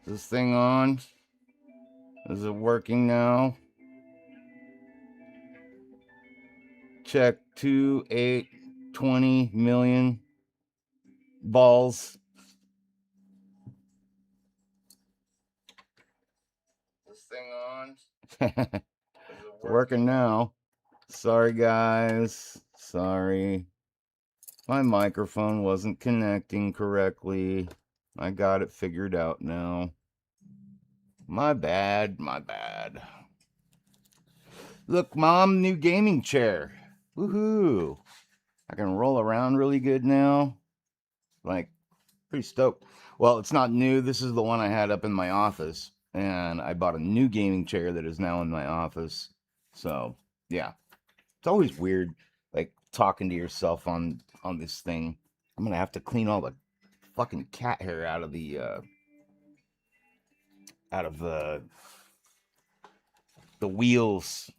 this thing on? Is it working now? Check 2, 8, 20 million balls. This thing on? It's working now. Sorry, guys. Sorry. My microphone wasn't connecting correctly. I got it figured out now. My bad, my bad. Look, Mom, new gaming chair. Woohoo. I can roll around really good now. Like, pretty stoked. Well, it's not new. This is the one I had up in my office. And I bought a new gaming chair that is now in my office. So, yeah. It's always weird, like, talking to yourself on this thing. I'm going to have to clean all the fucking cat hair out of the, the wheels.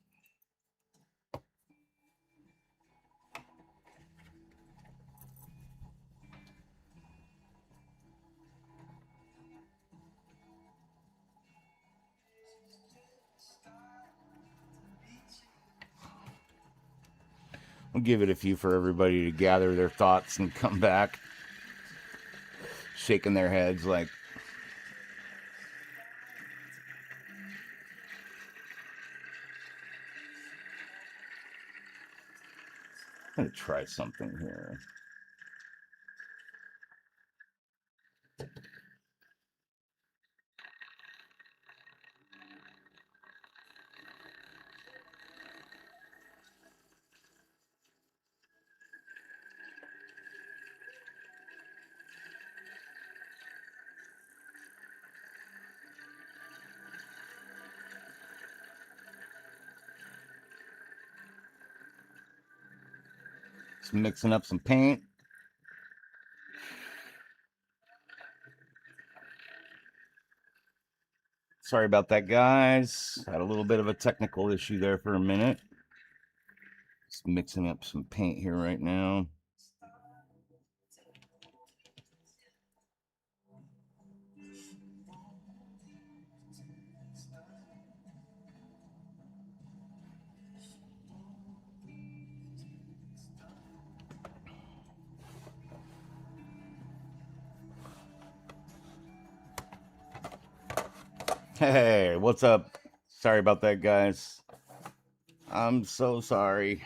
We'll give it a few for everybody to gather their thoughts and come back, shaking their heads like, I'm going to try something here. Just mixing up some paint. Sorry about that, guys. Had a little bit of a technical issue there for a minute. Just mixing up some paint here right now. Hey, what's up? Sorry about that, guys. I'm so sorry.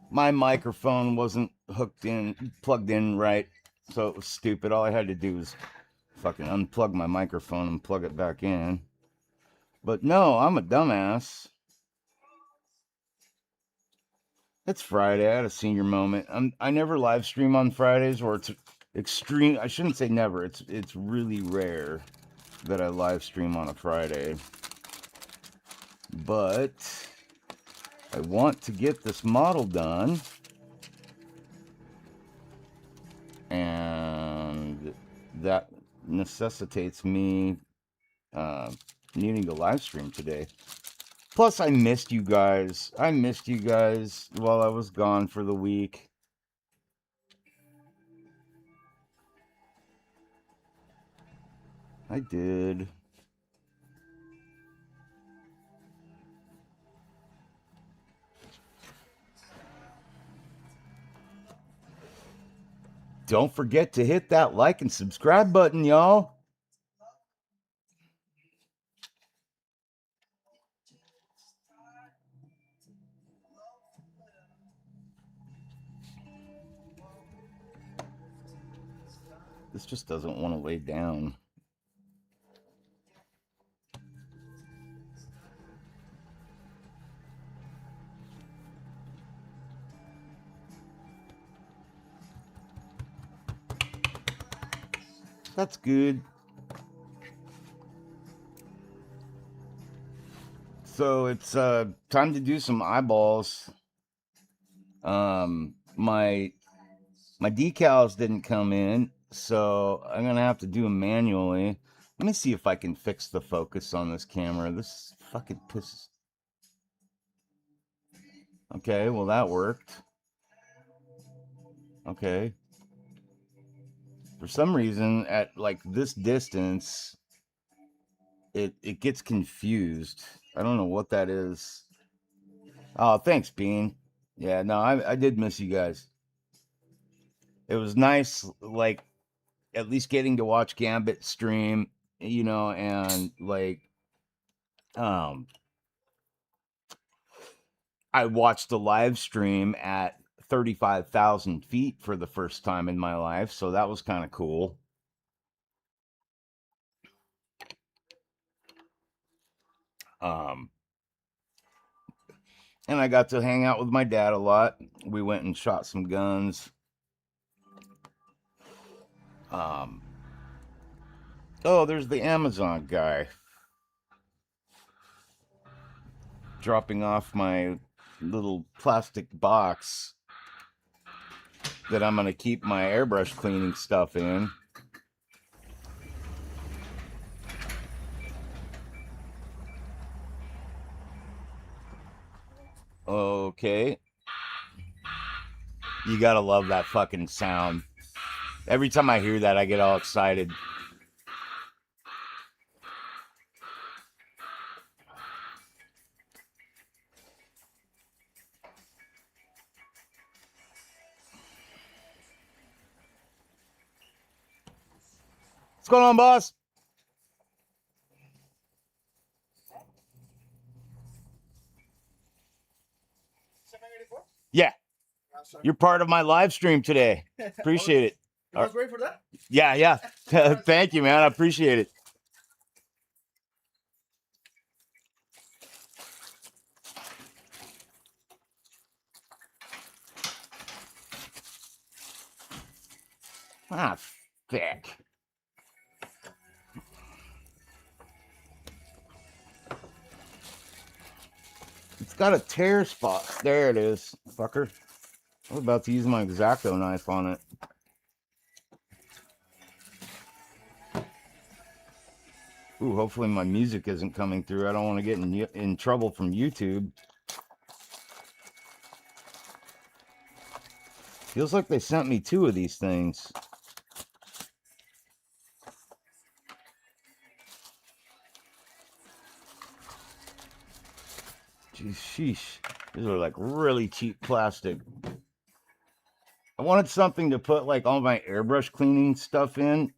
My microphone wasn't plugged in right, so it was stupid. All I had to do was fucking unplug my microphone and plug it back in. But no, I'm a dumbass. It's Friday. I had a senior moment. I never live stream on Fridays, or it's extreme. I shouldn't say never. It's really rare that I live stream on a Friday. But I want to get this model done, and that necessitates me needing to live stream today. Plus, I missed you guys. I missed you guys while I was gone for the week. I did. Don't forget to hit that like and subscribe button, y'all. This just doesn't want to lay down. That's good. So it's time to do some eyeballs. My decals didn't come in, so I'm gonna have to do them manually. Let me see if I can fix the focus on this camera. This fucking pisses. Okay, well that worked. Okay. For some reason, at like this distance, it gets confused. I don't know what that is. Oh, thanks, Bean. Yeah, no, I did miss you guys. It was nice, like at least getting to watch Gambit stream, and like um I watched a live stream at 35,000 feet for the first time in my life, so that was kind of cool. Um, and I got to hang out with my dad a lot. We went and shot some guns. Um, oh, there's the Amazon guy dropping off my little plastic box that I'm going to keep my airbrush cleaning stuff in. Okay. You gotta love that fucking sound. Every time I hear that, I get all excited. What's going on, boss? Yeah. You're part of my live stream today. Appreciate it. You guys ready for that? Yeah, yeah. Thank you, man. I appreciate it. Ah, thick. It's got a tear spot. There it is, fucker. I was about to use my X-Acto knife on it. Ooh, hopefully my music isn't coming through. I don't want to get in trouble from YouTube. Feels like they sent me 2 of these things. Jeez, sheesh. These are like really cheap plastic. I wanted something to put like all my airbrush cleaning stuff in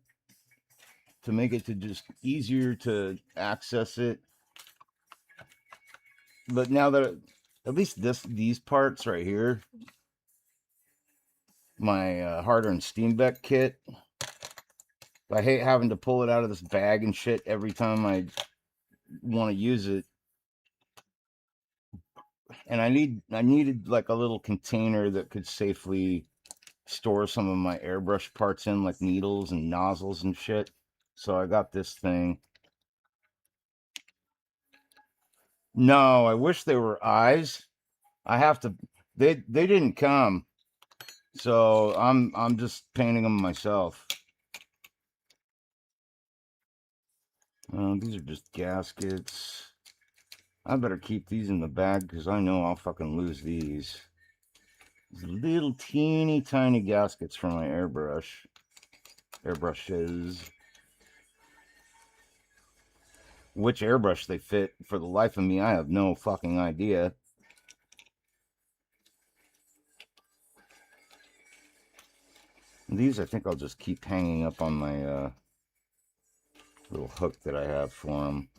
to make it to just easier to access it. But now that at least these parts right here, my Harder and Steenbeck kit, I hate having to pull it out of this bag and shit every time I want to use it. And I needed like a little container that could safely store some of my airbrush parts in, like needles and nozzles and shit. So I got this thing. No, I wish they were eyes. I have to. They didn't come, so I'm just painting them myself. These are just gaskets. I better keep these in the bag because I know I'll fucking lose these. These little teeny tiny gaskets for my airbrushes. Which airbrush they fit, for the life of me, I have no fucking idea. These I think I'll just keep hanging up on my little hook that I have for them.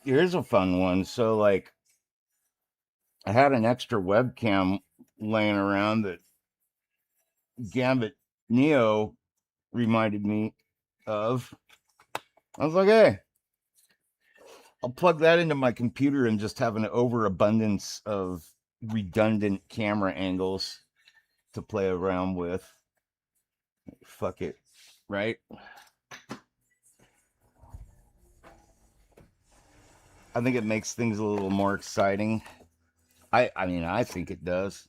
Here's a fun one. So, like, I had an extra webcam laying around that Gambit Neo reminded me of. I was like, hey, I'll plug that into my computer and just have an overabundance of redundant camera angles to play around with. Fuck it, right? I think it makes things a little more exciting. I mean, I think it does.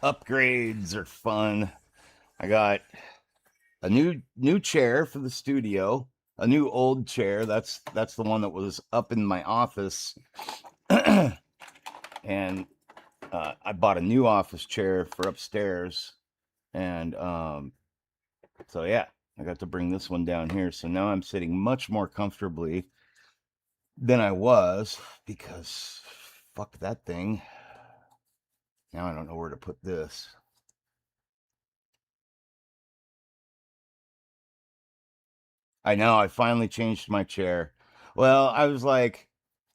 Upgrades are fun. I got a new chair for the studio, a new old chair. That's the one that was up in my office, and I bought a new office chair for upstairs, and so yeah, I got to bring this one down here. So now I'm sitting much more comfortably than I was because fuck that thing. Now I don't know where to put this. I know, I finally changed my chair. Well, I was like,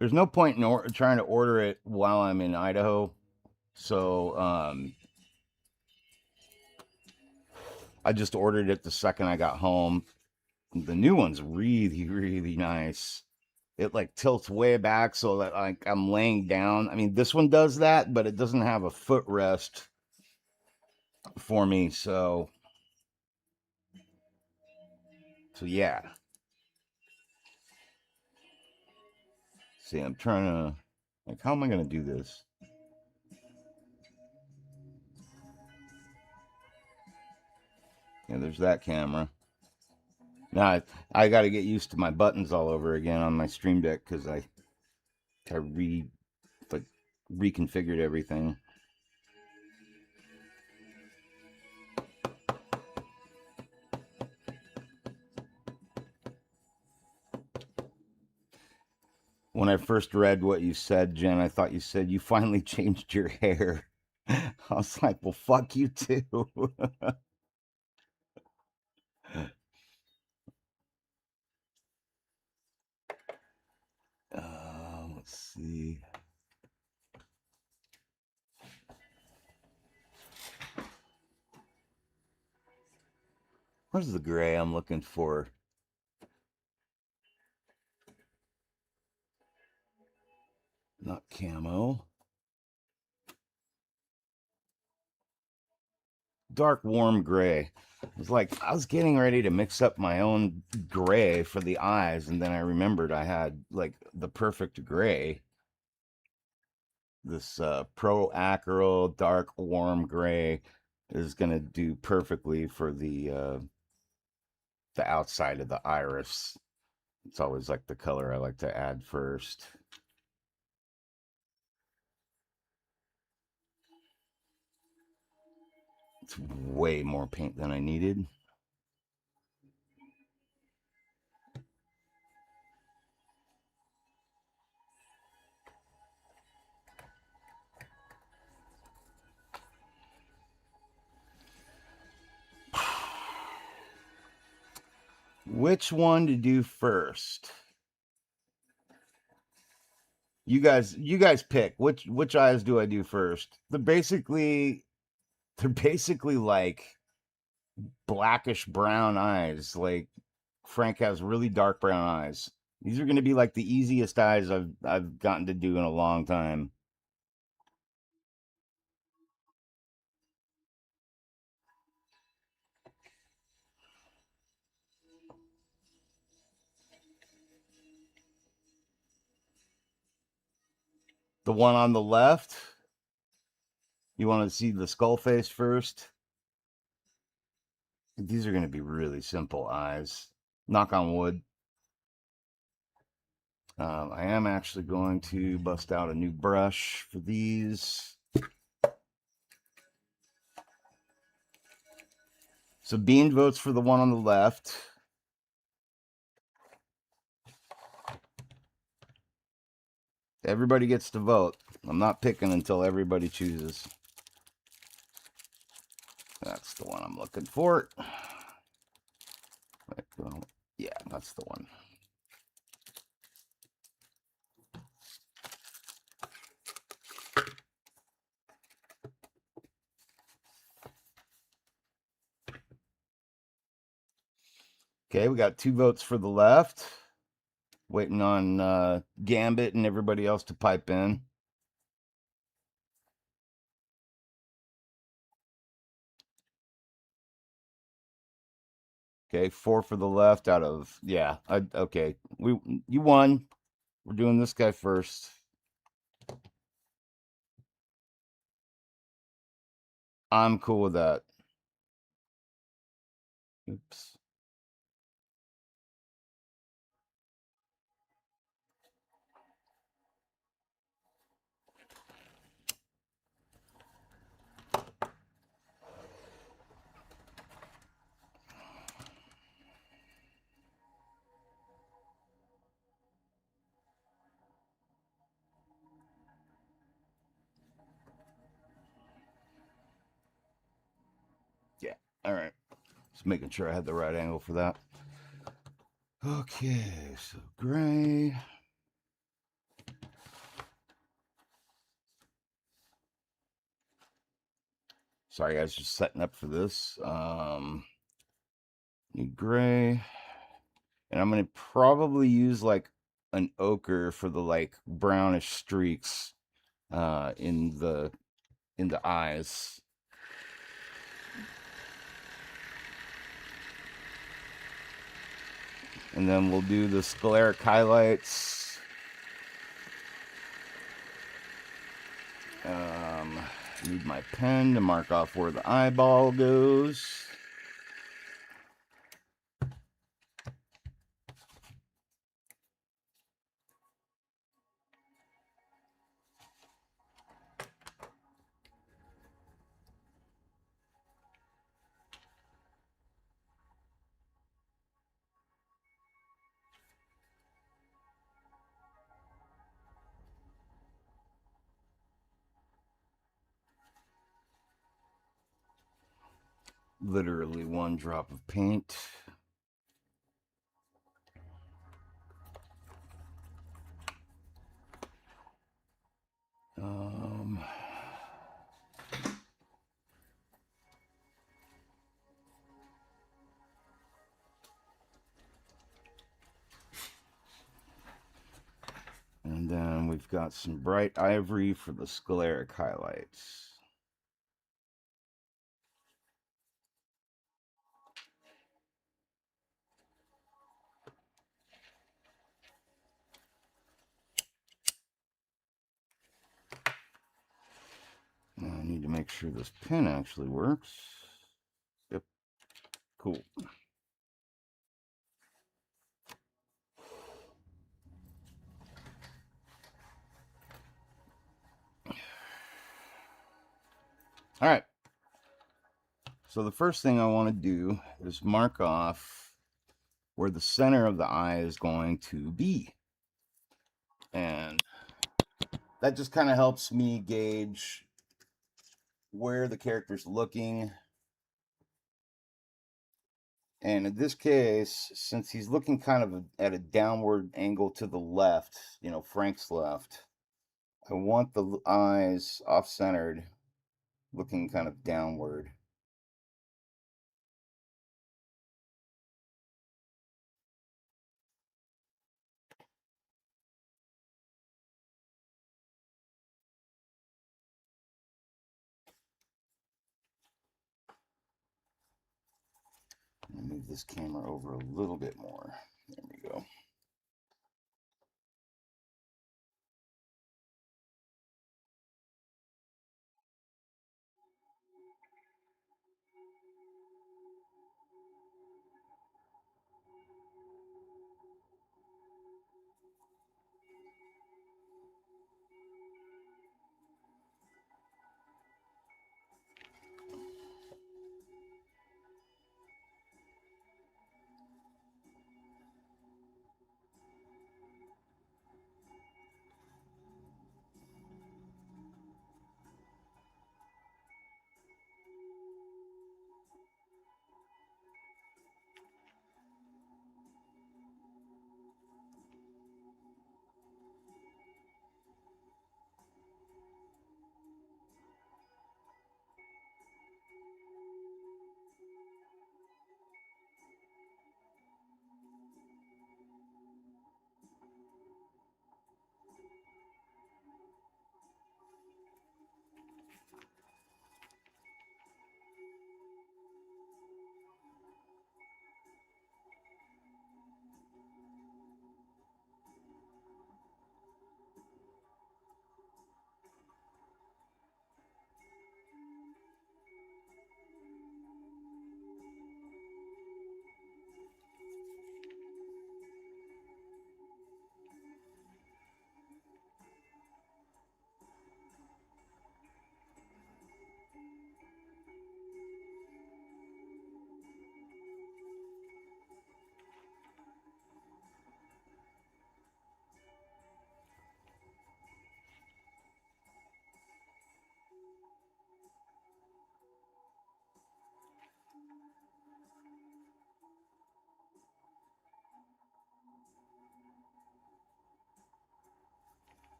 there's no point in trying to order it while I'm in Idaho. So I just ordered it the second I got home. The new one's really, really nice. It like tilts way back so that like I'm laying down. I mean, this one does that, but it doesn't have a footrest for me. So yeah. See, I'm trying to like, how am I gonna do this? Yeah, there's that camera. Now I got to get used to my buttons all over again on my Stream Deck because I like reconfigured everything. When I first read what you said, Jen, I thought you said you finally changed your hair. I was like, well, fuck you too. Let's see. Where's the gray I'm looking for? Not camo. Dark warm gray. It was like I was getting ready to mix up my own gray for the eyes, and then I remembered I had like the perfect gray. This Pro Acryl dark warm gray is gonna do perfectly for the outside of the iris. It's always like the color I like to add first. It's way more paint than I needed. Which one to do first? You guys pick. Which eyes do I do first? They're basically like blackish brown eyes. Like Frank has really dark brown eyes. These are going to be like the easiest eyes I've gotten to do in a long time. The one on the left, you want to see the skull face first? These are going to be really simple eyes. Knock on wood. I am actually going to bust out a new brush for these. So Bean votes for the one on the left. Everybody gets to vote. I'm not picking until everybody chooses. That's the one I'm looking for. Yeah, that's the one. Okay, we got 2 votes for the left. Waiting on Gambit and everybody else to pipe in. Okay, 4 for the left out of, yeah. Okay, you won. We're doing this guy first. I'm cool with that. Oops. Yeah. All right. Just making sure I had the right angle for that. Okay, so gray. Sorry, guys, just setting up for this. Need gray. And I'm going to probably use like an ochre for the like brownish streaks in the eyes. And then we'll do the scleric highlights. Need my pen to mark off where the eyeball goes. Literally one drop of paint. And then we've got some bright ivory for the scleric highlights. Now I need to make sure this pen actually works. Yep. Cool. All right. So the first thing I want to do is mark off where the center of the eye is going to be. And that just kind of helps me gauge where the character's looking. And in this case, since he's looking kind of at a downward angle to the left, you know, Frank's left, I want the eyes off-centered, looking kind of downward. Move this camera over a little bit more. There we go.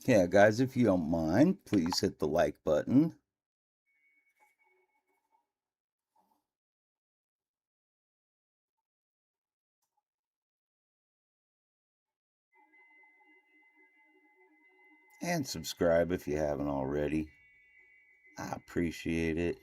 Yeah, guys, if you don't mind, please hit the like button. And subscribe if you haven't already. I appreciate it.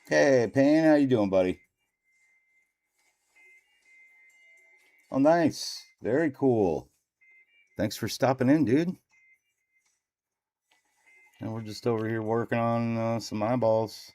Hey, Payne, how you doing, buddy? Oh, nice. Very cool. Thanks for stopping in, dude. And we're just over here working on some eyeballs.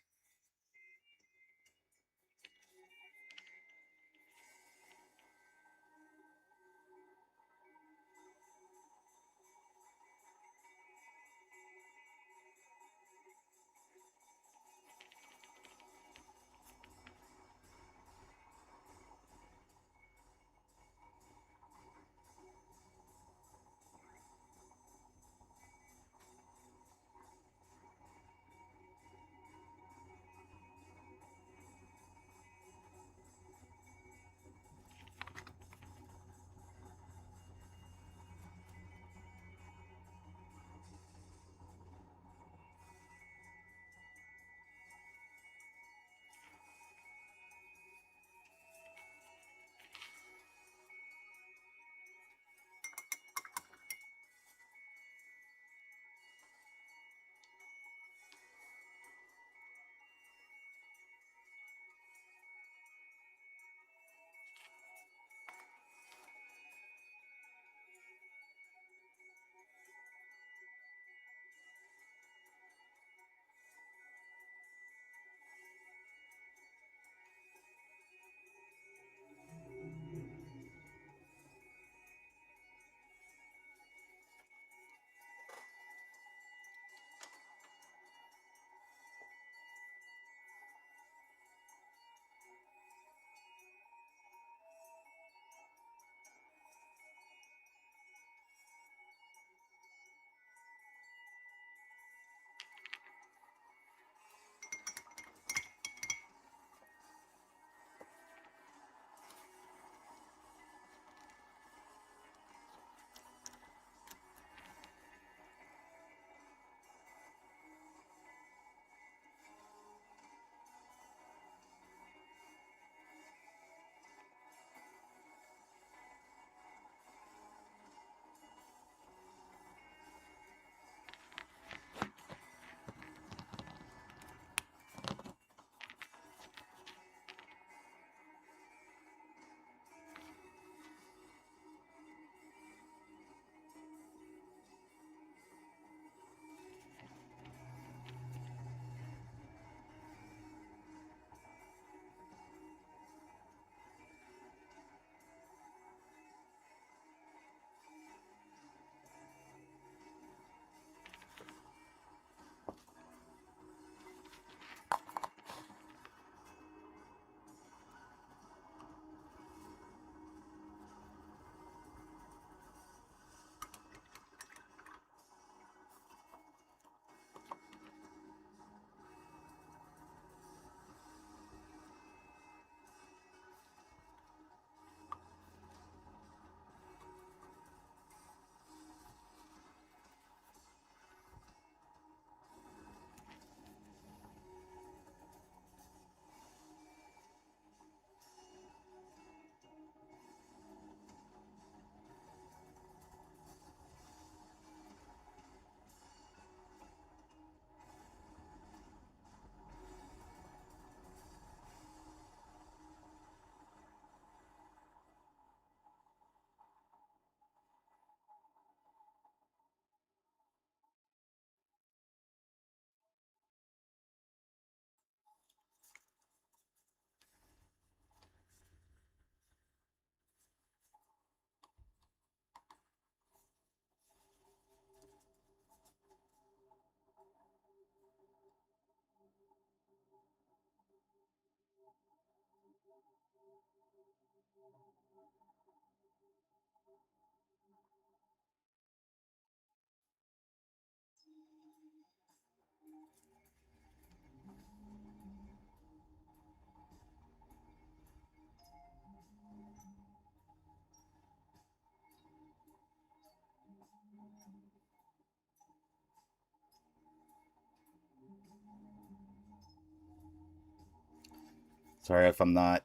Sorry if I'm not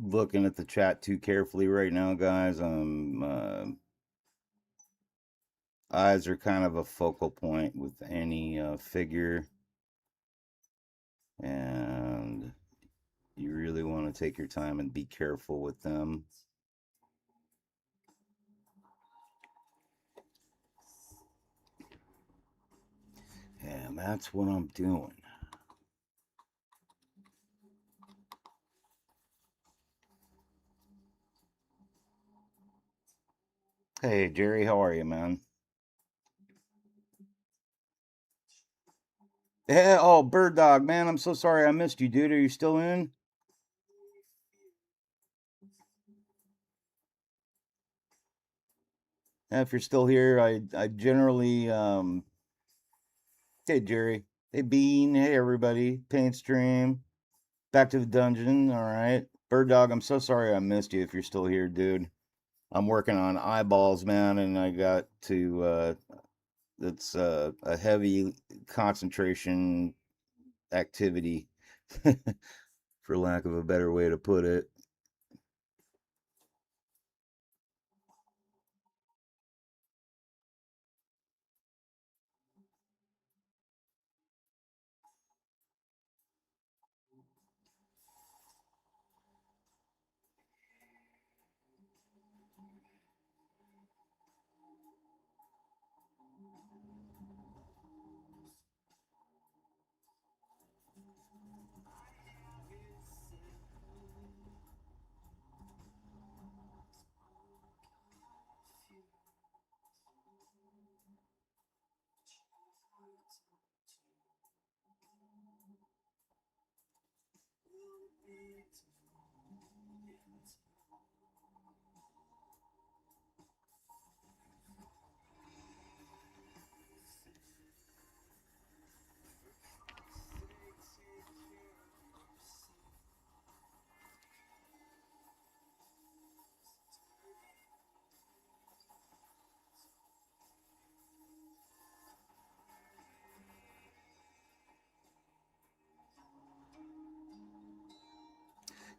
looking at the chat too carefully right now, guys. Eyes are kind of a focal point with any figure, and you really want to take your time and be careful with them. And that's what I'm doing. Hey, Jerry, how are you, man? Yeah, oh, Bird Dog, man, I'm so sorry I missed you, dude. Are you still in? If you're still here, I generally hey Jerry, hey Bean, hey everybody, Paint Stream, back to the dungeon. All right, Bird Dog, I'm so sorry I missed you. If you're still here, dude, I'm working on eyeballs, man, and I got to it's a heavy concentration activity, for lack of a better way to put it.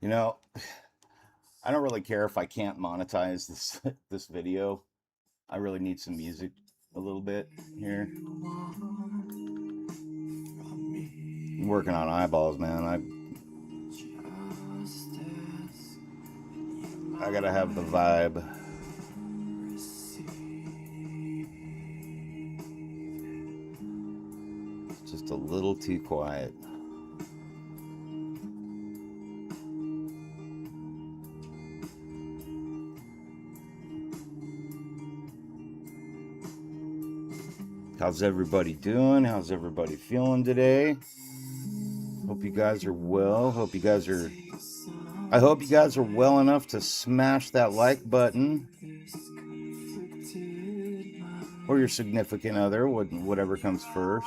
You know, I don't really care if I can't monetize this this video. I really need some music a little bit here. I'm working on eyeballs, man. I gotta have the vibe. It's just a little too quiet. How's everybody doing? How's everybody feeling today? Hope you guys are well. I hope you guys are well enough to smash that like button. Or your significant other, whatever comes first.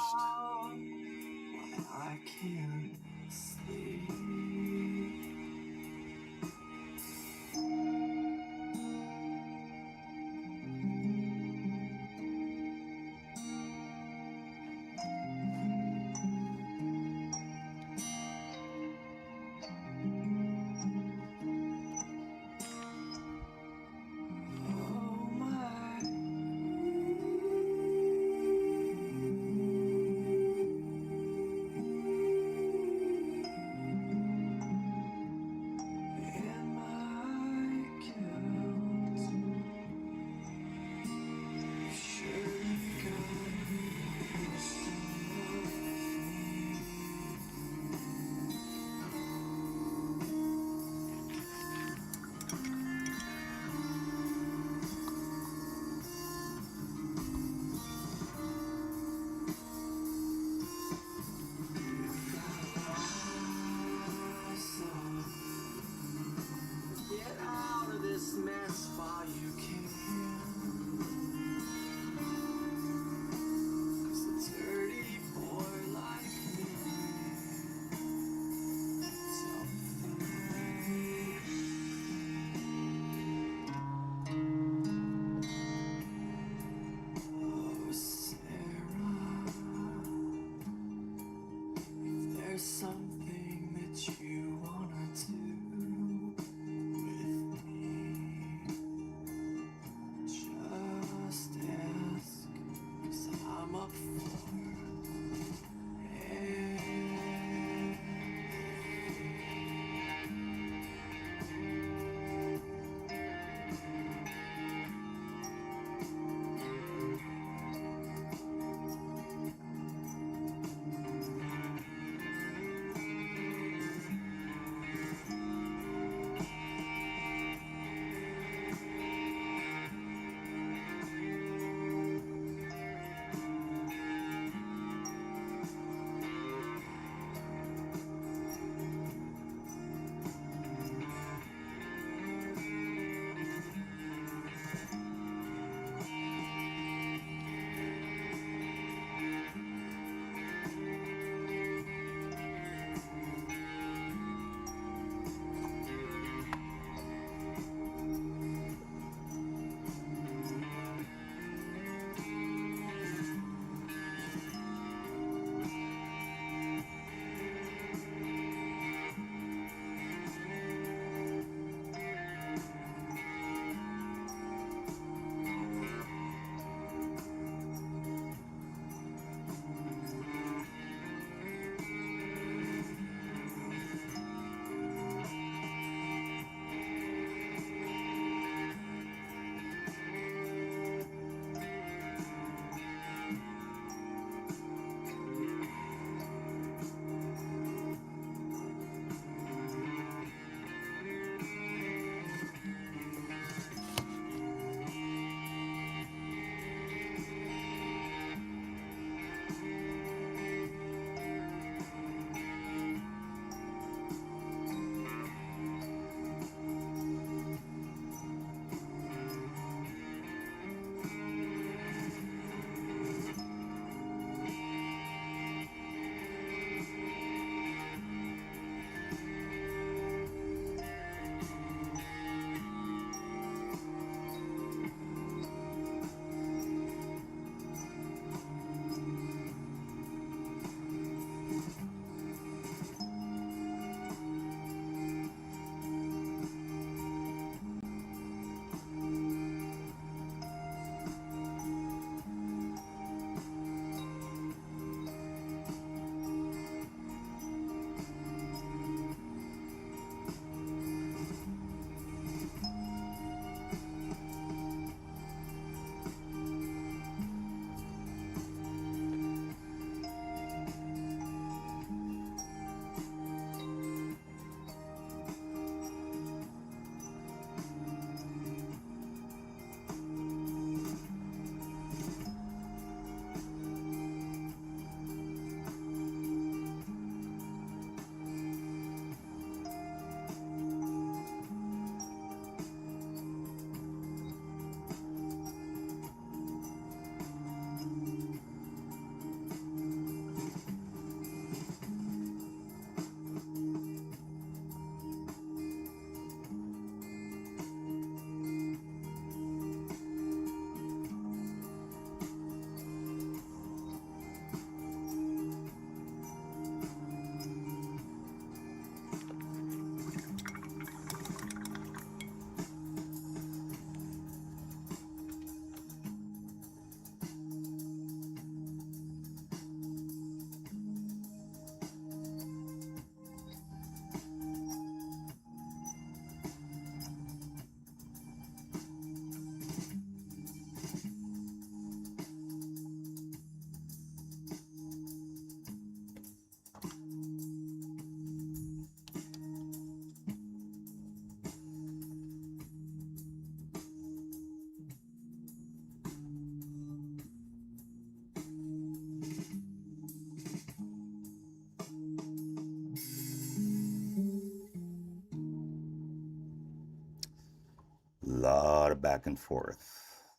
lot of back and forth.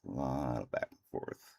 A lot of back and forth.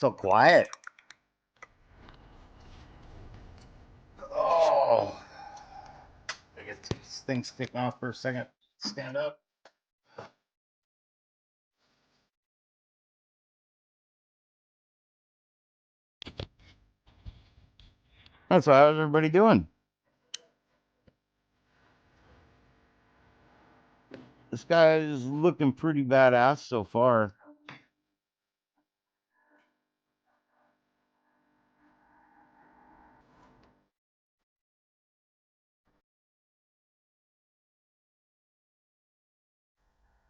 So quiet. Oh, I get these things taken off for a second. Stand up. That's what how's everybody doing? This guy is looking pretty badass so far.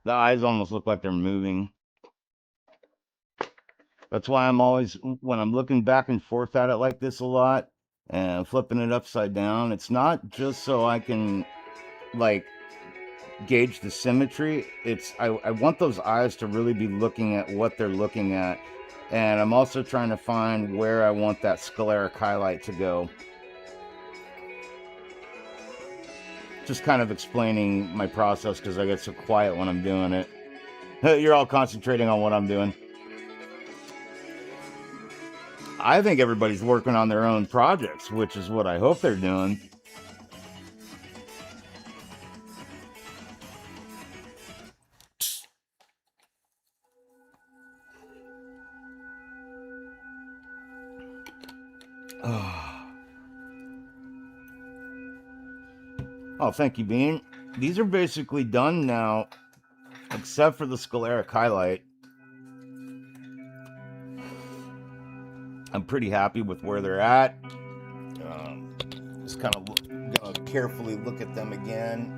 The eyes almost look like they're moving. That's why I'm always, when I'm looking back and forth at it like this a lot and flipping it upside down, it's not just so I can like gauge the symmetry. I want those eyes to really be looking at what they're looking at. And I'm also trying to find where I want that scleric highlight to go. Just kind of explaining my process because I get so quiet when I'm doing it. You're all concentrating on what I'm doing. I think everybody's working on their own projects, which is what I hope they're doing. Oh, thank you, Bean. These are basically done now, except for the scleric highlight. I'm pretty happy with where they're at. Just kind of gonna carefully look at them again.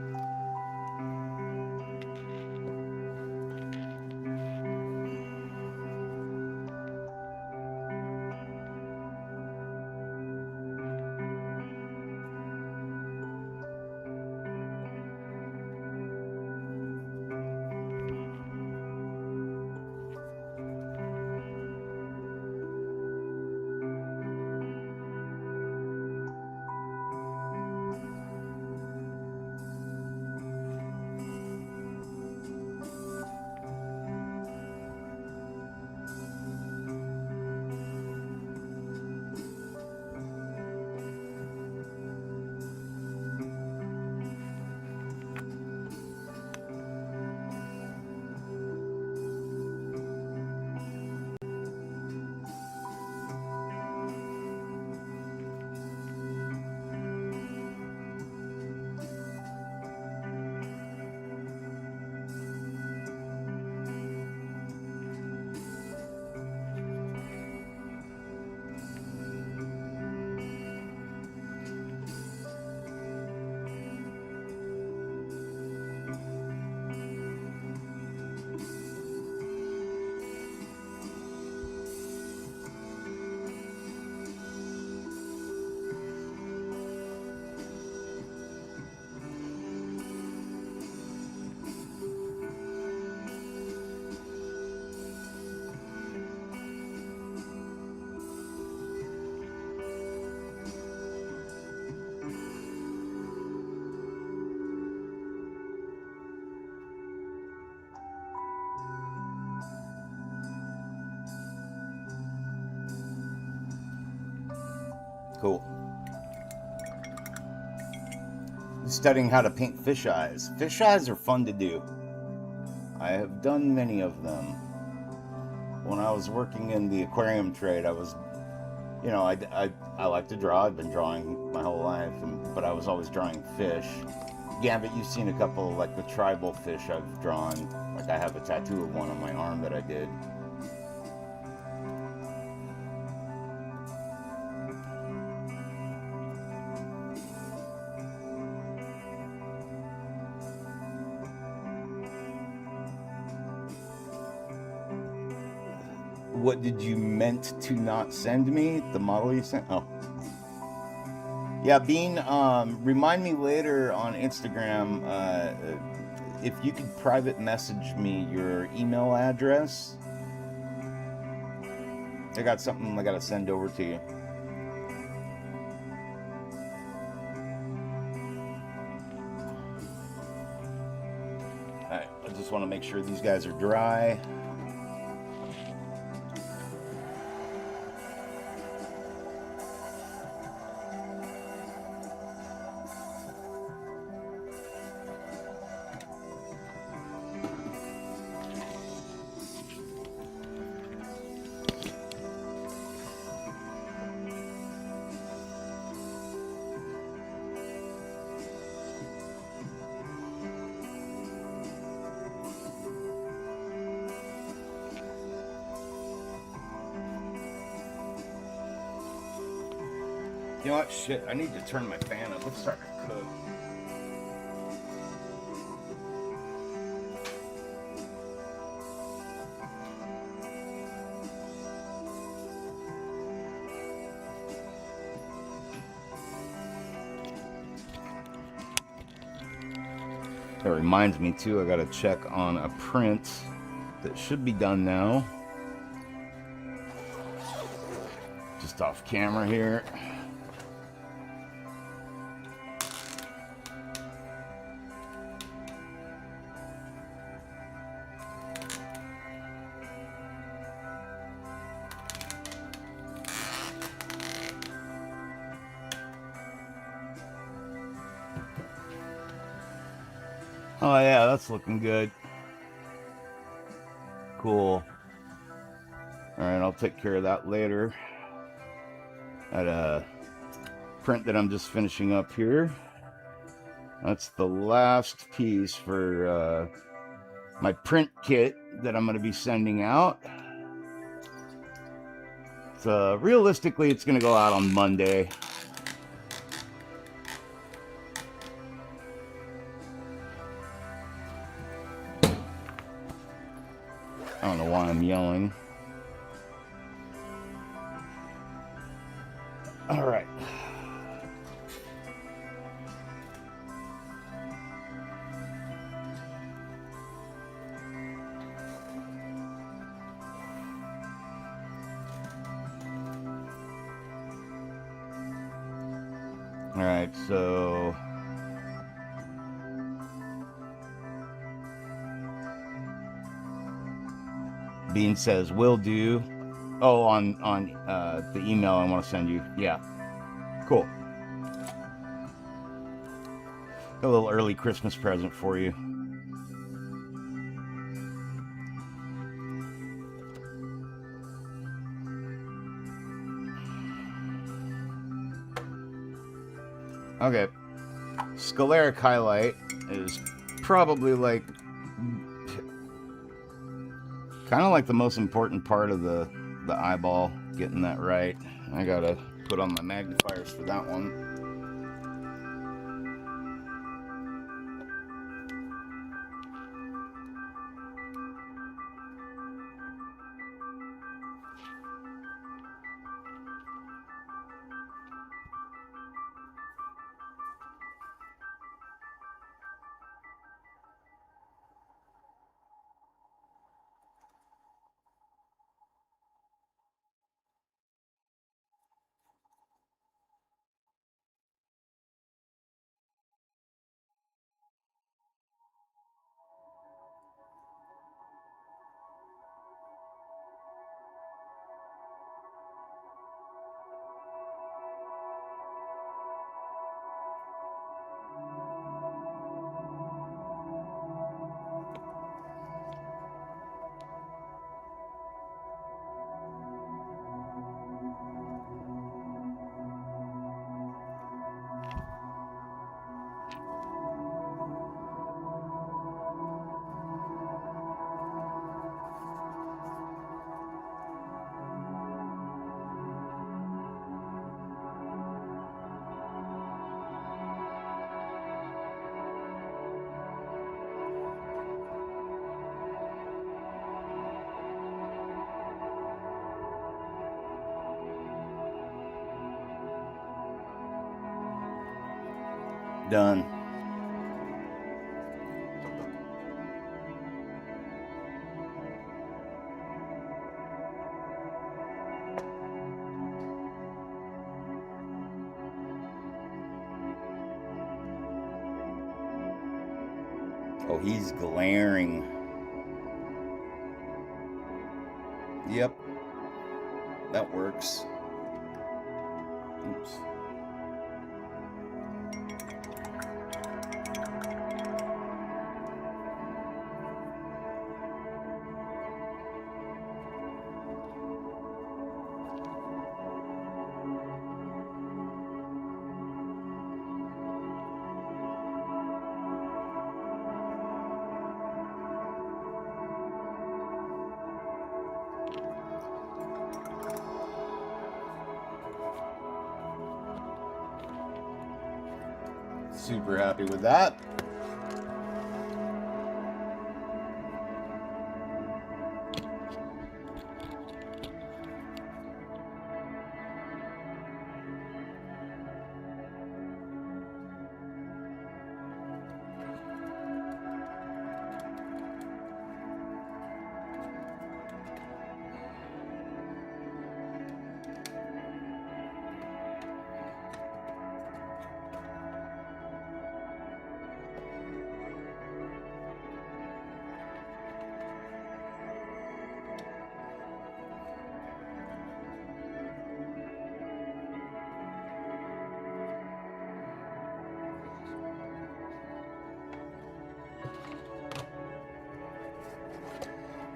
Cool. Studying how to paint fish eyes. Fish eyes are fun to do. I have done many of them. When I was working in the aquarium trade, I was, I like to draw. I've been drawing my whole life, but I was always drawing fish. Gambit, you've seen a couple of like the tribal fish I've drawn. Like I have a tattoo of one on my arm that I did. What did you meant to not send me? The model you sent? Oh. Yeah, Bean, remind me later on Instagram if you could private message me your email address. I got something I got to send over to you. Alright, I just want to make sure these guys are dry. You know what? Shit, I need to turn my fan up. Let's start to cook. That reminds me too, I gotta check on a print that should be done now. Just off camera here. Oh yeah, that's looking good. Cool. Alright, I'll take care of that later. That print that I'm just finishing up here. That's the last piece for my print kit that I'm going to be sending out. So realistically, it's going to go out on Monday. I don't know why I'm yelling. All right. All right, so Bean says will do. Oh, on the email I want to send you. Yeah, cool. Got a little early Christmas present for you. Okay, scleric highlight is probably like kind of like the most important part of the eyeball, getting that right. I gotta put on my magnifiers for that one. Done. Oh, he's glaring. Yep. That works. Oops. Super happy with that.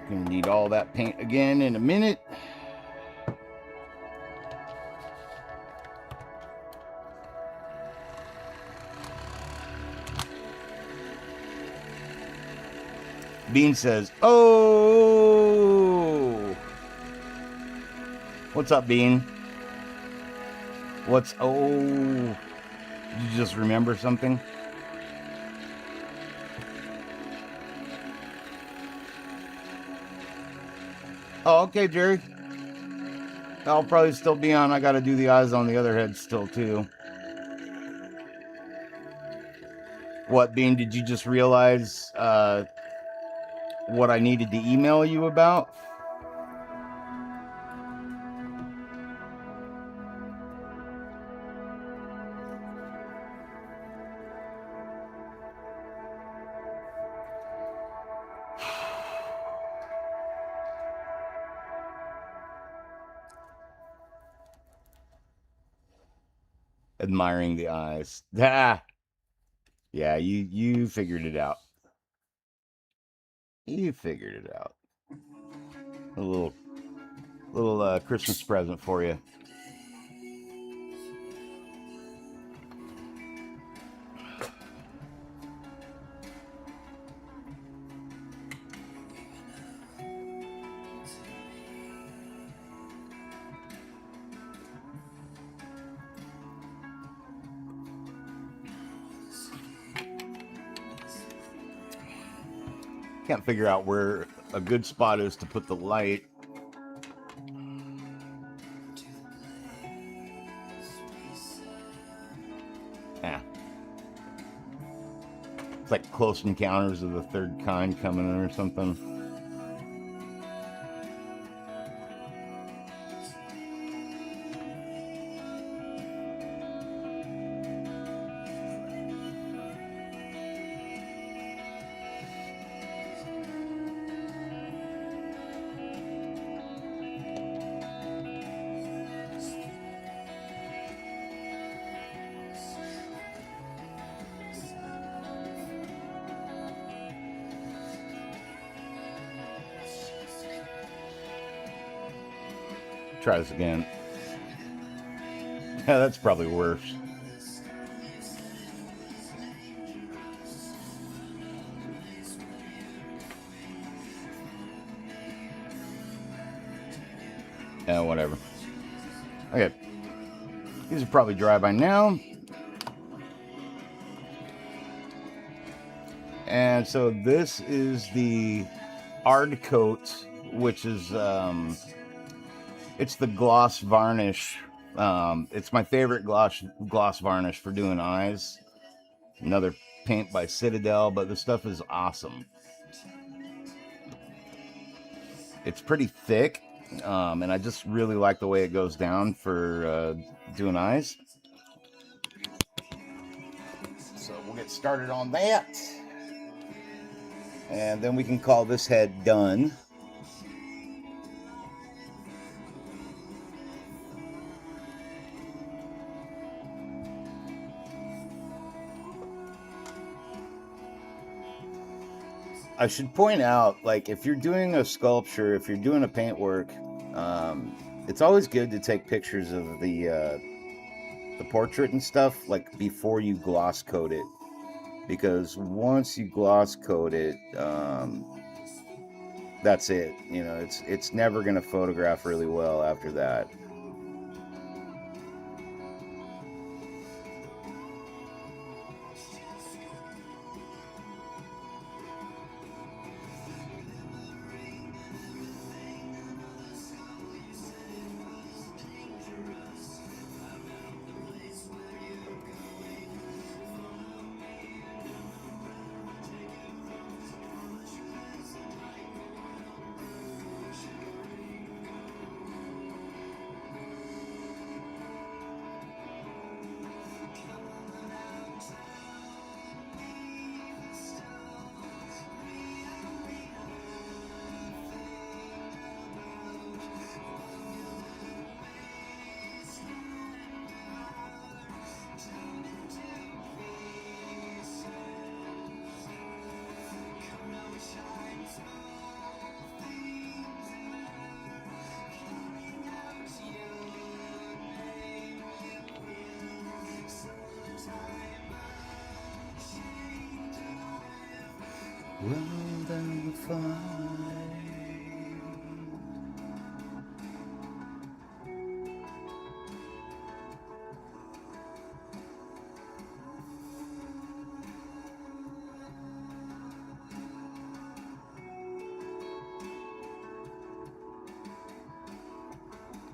Gonna need all that paint again in a minute. Bean says, "Oh, what's up, Bean? What's oh? Did you just remember something?" Oh, okay, Jerry. I'll probably still be on. I got to do the eyes on the other head still too. What, Bean? Did you just realize what I needed to email you about? Admiring the eyes. Ah, yeah, you figured it out. You figured it out. A little Christmas present for you. Can't figure out where a good spot is to put the light. Yeah. It's like Close Encounters of the Third Kind coming in or something. Try this again. Yeah, that's probably worse. Yeah, whatever. Okay. These are probably dry by now. And so this is the Ard Coat, which is it's the gloss varnish. It's my favorite gloss varnish for doing eyes. Another paint by Citadel, but this stuff is awesome. It's pretty thick, and I just really like the way it goes down for doing eyes. So we'll get started on that, and then we can call this head done. I should point out, like, if you're doing a sculpture, if you're doing a paintwork, it's always good to take pictures of the portrait and stuff, like, before you gloss coat it, because once you gloss coat it, that's it. You know, it's never gonna photograph really well after that. Roll down the fire.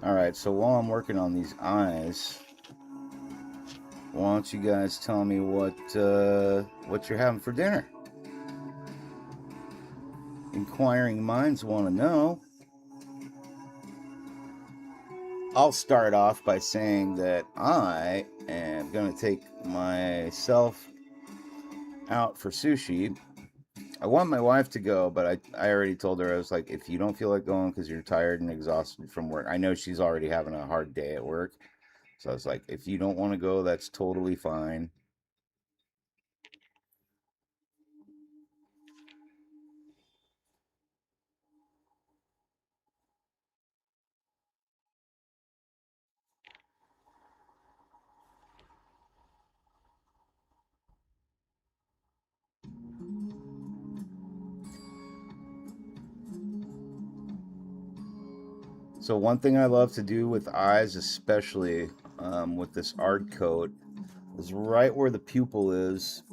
Alright, so while I'm working on these eyes, why don't you guys tell me what you're having for dinner? Inquiring minds want to know. I'll start off by saying that I am going to take myself out for sushi. I want my wife to go, but I already told her, I was like, if you don't feel like going because you're tired and exhausted from work, I know she's already having a hard day at work. So I was like, if you don't want to go, that's totally fine. So one thing I love to do with eyes, especially with this art coat, is right where the pupil is.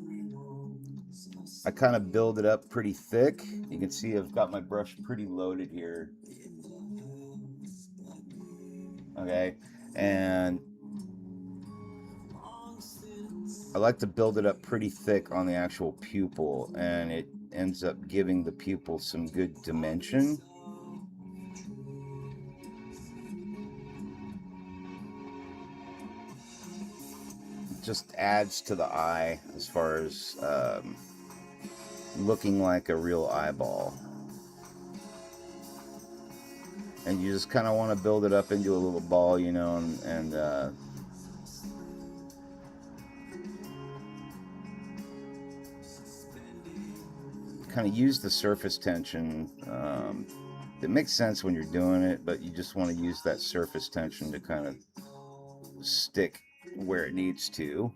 I kind of build it up pretty thick. You can see I've got my brush pretty loaded here. Okay, and I like to build it up pretty thick on the actual pupil, and it ends up giving the pupil some good dimension. It just adds to the eye as far as looking like a real eyeball. And you just kind of want to build it up into a little ball, you know, and kind of use the surface tension. It makes sense when you're doing it, but you just want to use that surface tension to kind of stick where it needs to.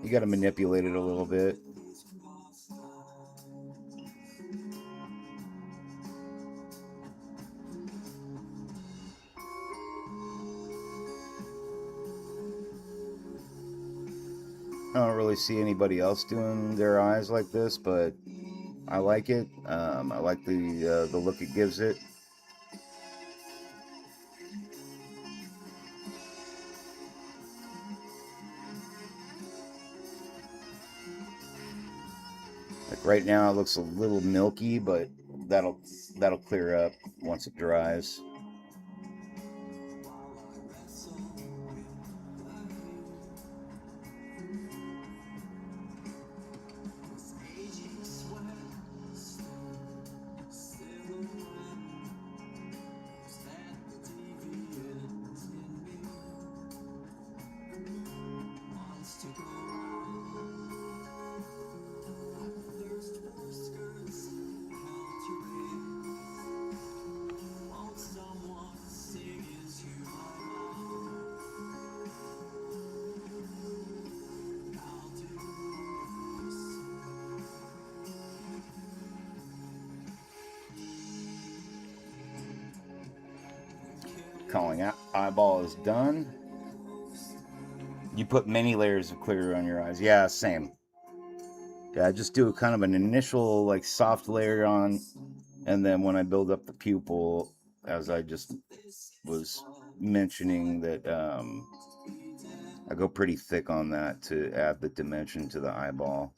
You got to manipulate it a little bit. I don't really see anybody else doing their eyes like this, but I like it. I like the look it gives it. Like right now, it looks a little milky, but that'll clear up once it dries. Calling out eyeball is done. You put many layers of clear on your eyes. Yeah, same. Yeah, I just do kind of an initial like soft layer on, and then when I build up the pupil, as I just was mentioning, that I go pretty thick on that to add the dimension to the eyeball.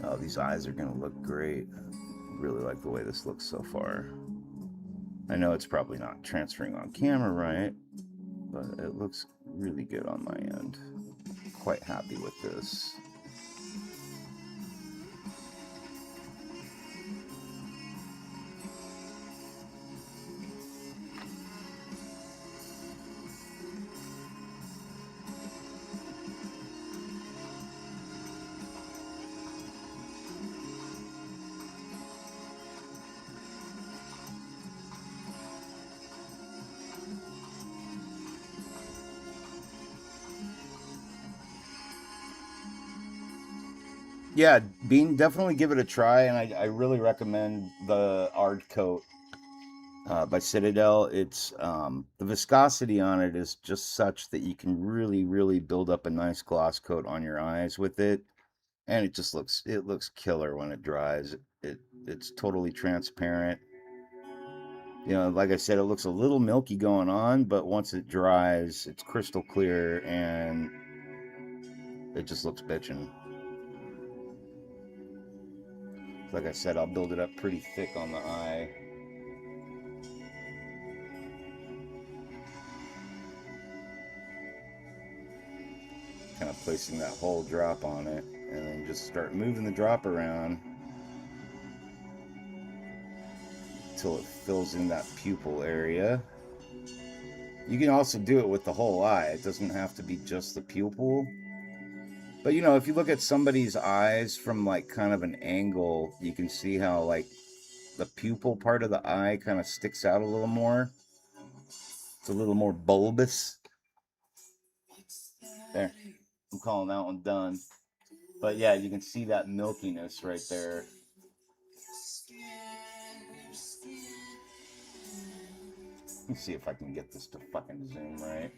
Oh, these eyes are gonna look great. Really like the way this looks so far. I know it's probably not transferring on camera right, but it looks really good on my end. Quite happy with this. Yeah, Bean, definitely give it a try, and I really recommend the Ard Coat by Citadel. It's the viscosity on it is just such that you can really, really build up a nice gloss coat on your eyes with it, and it looks killer when it dries. It's totally transparent. You know, like I said, it looks a little milky going on, but once it dries, it's crystal clear and it just looks bitchin'. Like I said, I'll build it up pretty thick on the eye. Kind of placing that whole drop on it, and then just start moving the drop around until it fills in that pupil area. You can also do it with the whole eye. It doesn't have to be just the pupil. But you know, if you look at somebody's eyes from like kind of an angle, you can see how like the pupil part of the eye kind of sticks out a little more. It's a little more bulbous. There, I'm calling that one done. But yeah, you can see that milkiness right there. Let me see if I can get this to fucking zoom right.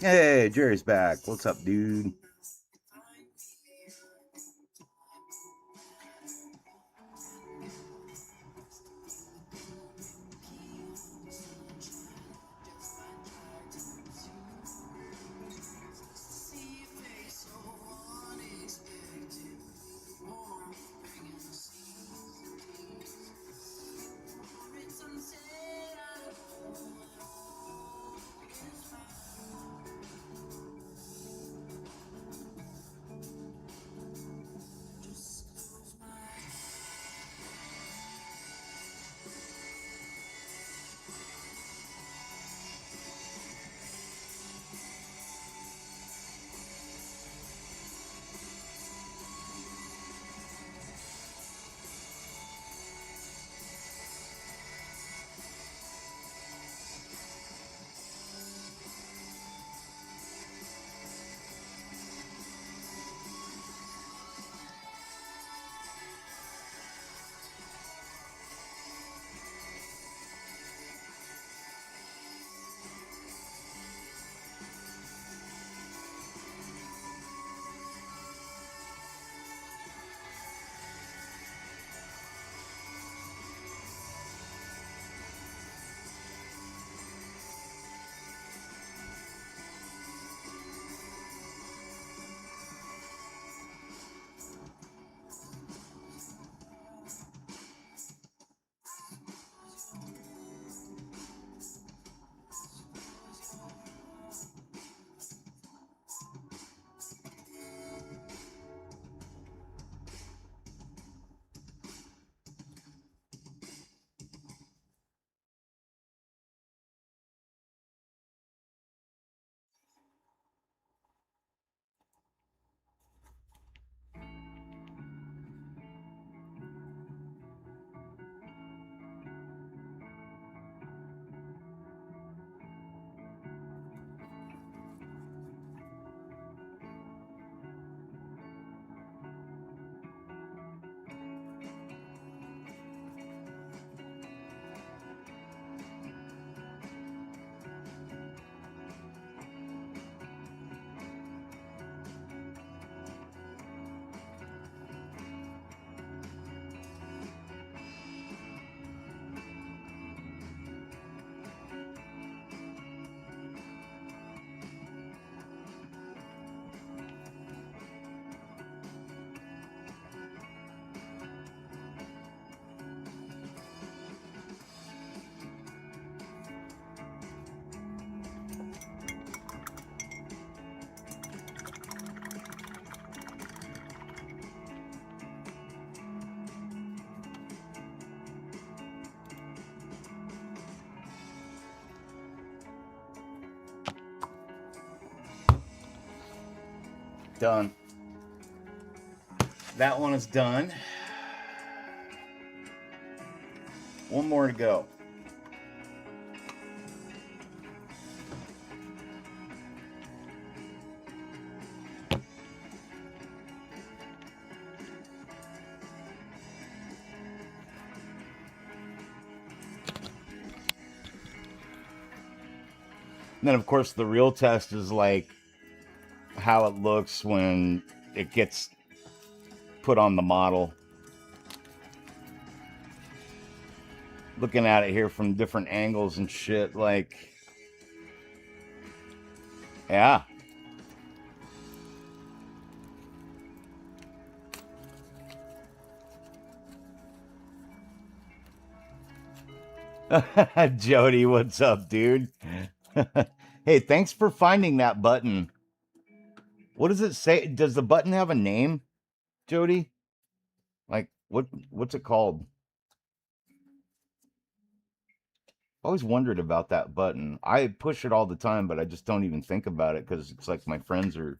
Hey, Jerry's back. What's up, dude? Done. That one is done. One more to go. And then, of course, the real test is like how it looks when it gets put on the model. Looking at it here from different angles and shit, like, yeah. Jody, what's up, dude? Hey, thanks for finding that button. What does it say? Does the button have a name, Jody? Like, what's it called? I always wondered about that button. I push it all the time, but I just don't even think about it because it's like my friends are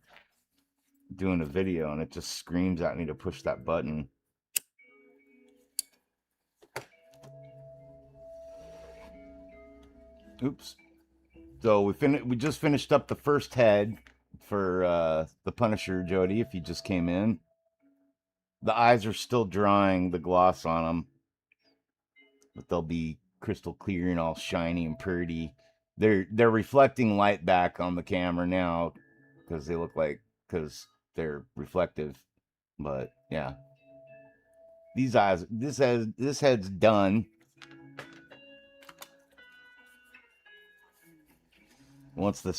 doing a video and it just screams at me to push that button. Oops. So we just finished up the first head for the Punisher, Jody, if you just came in. The eyes are still drying the gloss on them, but they'll be crystal clear and all shiny and pretty they're reflecting light back on the camera now because they look like because they're reflective. But yeah, these eyes, this head's done. Once this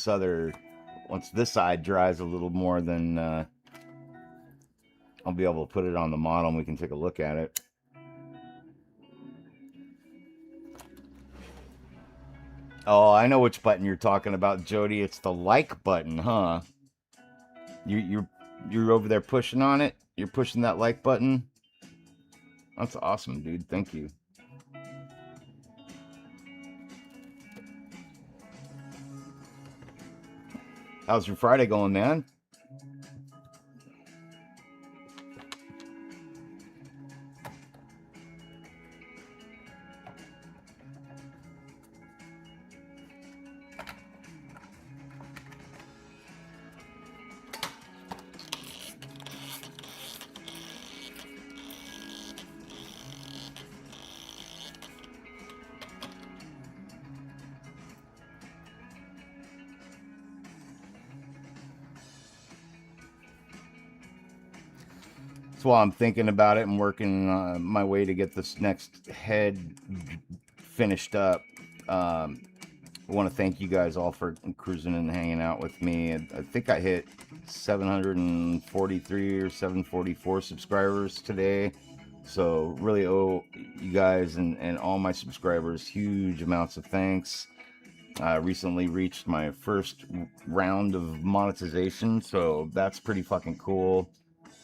side dries a little more, then I'll be able to put it on the model and we can take a look at it. Oh, I know which button you're talking about, Jody. It's the like button, huh? You're over there pushing on it. You're pushing that like button. That's awesome, dude. Thank you. How's your Friday going, man? That's why I'm thinking about it and working my way to get this next head finished up. I want to thank you guys all for cruising and hanging out with me. I think I hit 743 or 744 subscribers today. So really owe you guys and all my subscribers huge amounts of thanks. I recently reached my first round of monetization, so that's pretty fucking cool.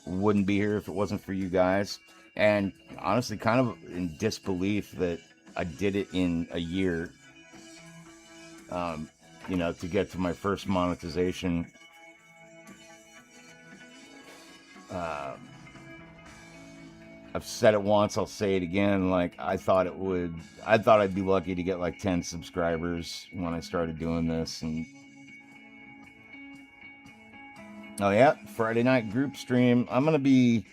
Wouldn't be here if it wasn't for you guys. And honestly, kind of in disbelief that I did it in a year. You know, to get to my first monetization. I've said it once, I'll say it again. Like, I thought I'd be lucky to get like 10 subscribers when I started doing this. And oh yeah, Friday night group stream. I'm gonna be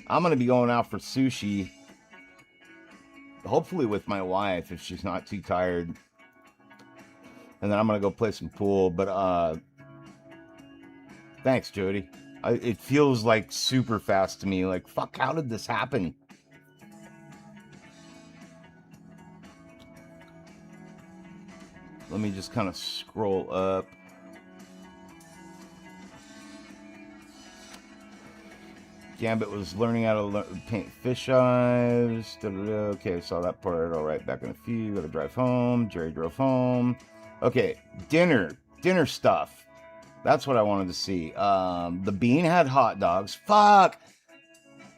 going out for sushi. Hopefully with my wife if she's not too tired. And then I'm gonna go play some pool. But thanks, Jody. It feels like super fast to me. Like, fuck, how did this happen? Let me just kind of scroll up. Gambit was learning how to paint fish eyes. Okay, saw that part. All right, back in a few. Gotta drive home. Jerry drove home. Okay, dinner stuff. That's what I wanted to see. The Bean had hot dogs. Fuck!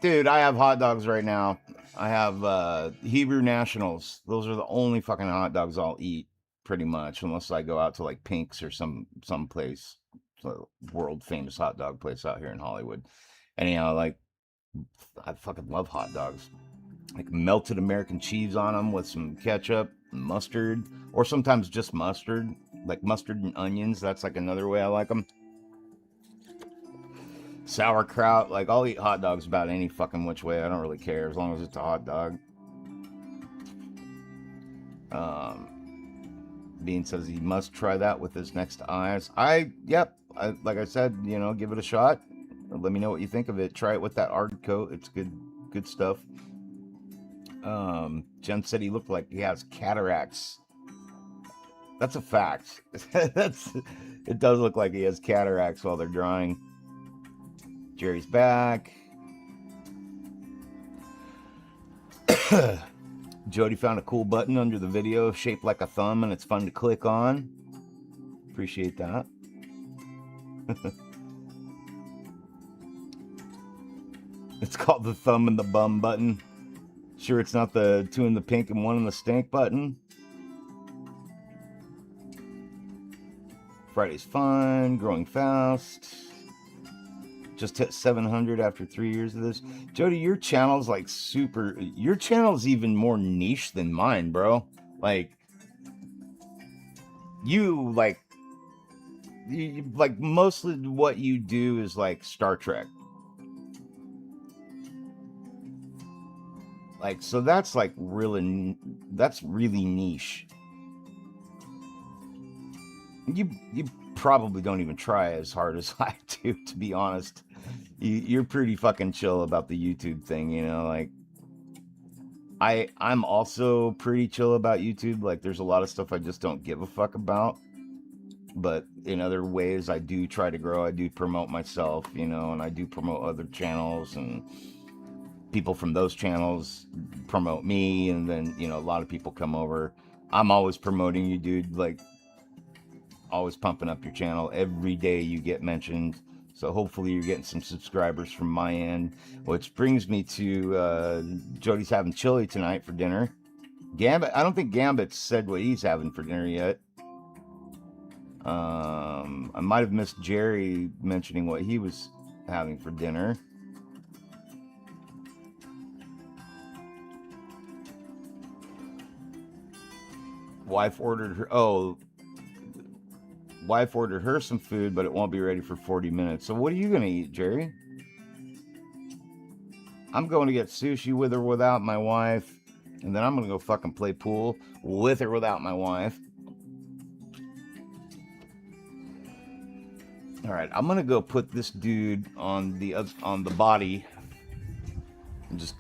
Dude, I have hot dogs right now. I have Hebrew Nationals. Those are the only fucking hot dogs I'll eat, pretty much, unless I go out to like Pink's or some place. World famous hot dog place out here in Hollywood. Anyhow, like, I fucking love hot dogs. Like melted American cheese on them with some ketchup, mustard, or sometimes just mustard. Like mustard and onions. That's like another way I like them. Sauerkraut. Like, I'll eat hot dogs about any fucking which way. I don't really care as long as it's a hot dog. Bean says he must try that with his next eyes. Like I said, you know, give it a shot. Let me know what you think of it. Try it with that art coat. It's good stuff. Jen said he looked like he has cataracts. That's a fact. It does look like he has cataracts while they're drawing. Jerry's back. Jody found a cool button under the video shaped like a thumb and it's fun to click on. Appreciate that. It's called the thumb and the bum button. Sure it's not the 2 in the pink and 1 in the stink button. Friday's fun, growing fast. Just hit 700 after 3 years of this. Jody, your channel's like your channel's even more niche than mine, bro. Like, you like mostly what you do is like Star Trek. Like, so that's like really niche. You probably don't even try as hard as I do, to be honest. You're pretty fucking chill about the YouTube thing, you know. Like I'm also pretty chill about YouTube. Like there's a lot of stuff I just don't give a fuck about. But in other ways, I do try to grow. I do promote myself, you know, and I do promote other channels, and people from those channels promote me, and then you know a lot of people come over. I'm always promoting you, dude. Like always pumping up your channel. Every day you get mentioned. So hopefully you're getting some subscribers from my end. Which brings me to Jody's having chili tonight for dinner. Gambit, I don't think Gambit said what he's having for dinner yet. I might have missed Jerry mentioning what he was having for dinner. Wife ordered her some food, but it won't be ready for 40 minutes. So what are you gonna eat, Jerry? I'm going to get sushi with or without my wife, and then I'm gonna go fucking play pool with or without my wife. All right, I'm gonna go put this dude on the body, and just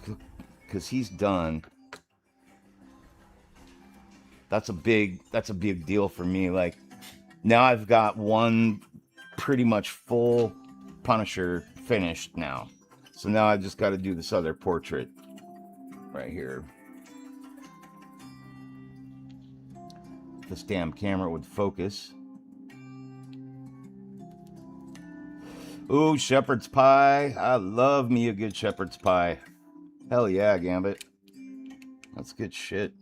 because he's done. That's a big deal for me. Like now I've got one pretty much full Punisher finished now. So now I just got to do this other portrait right here. This damn camera would focus. Ooh, shepherd's pie. I love me a good shepherd's pie. Hell yeah, Gambit. That's good shit.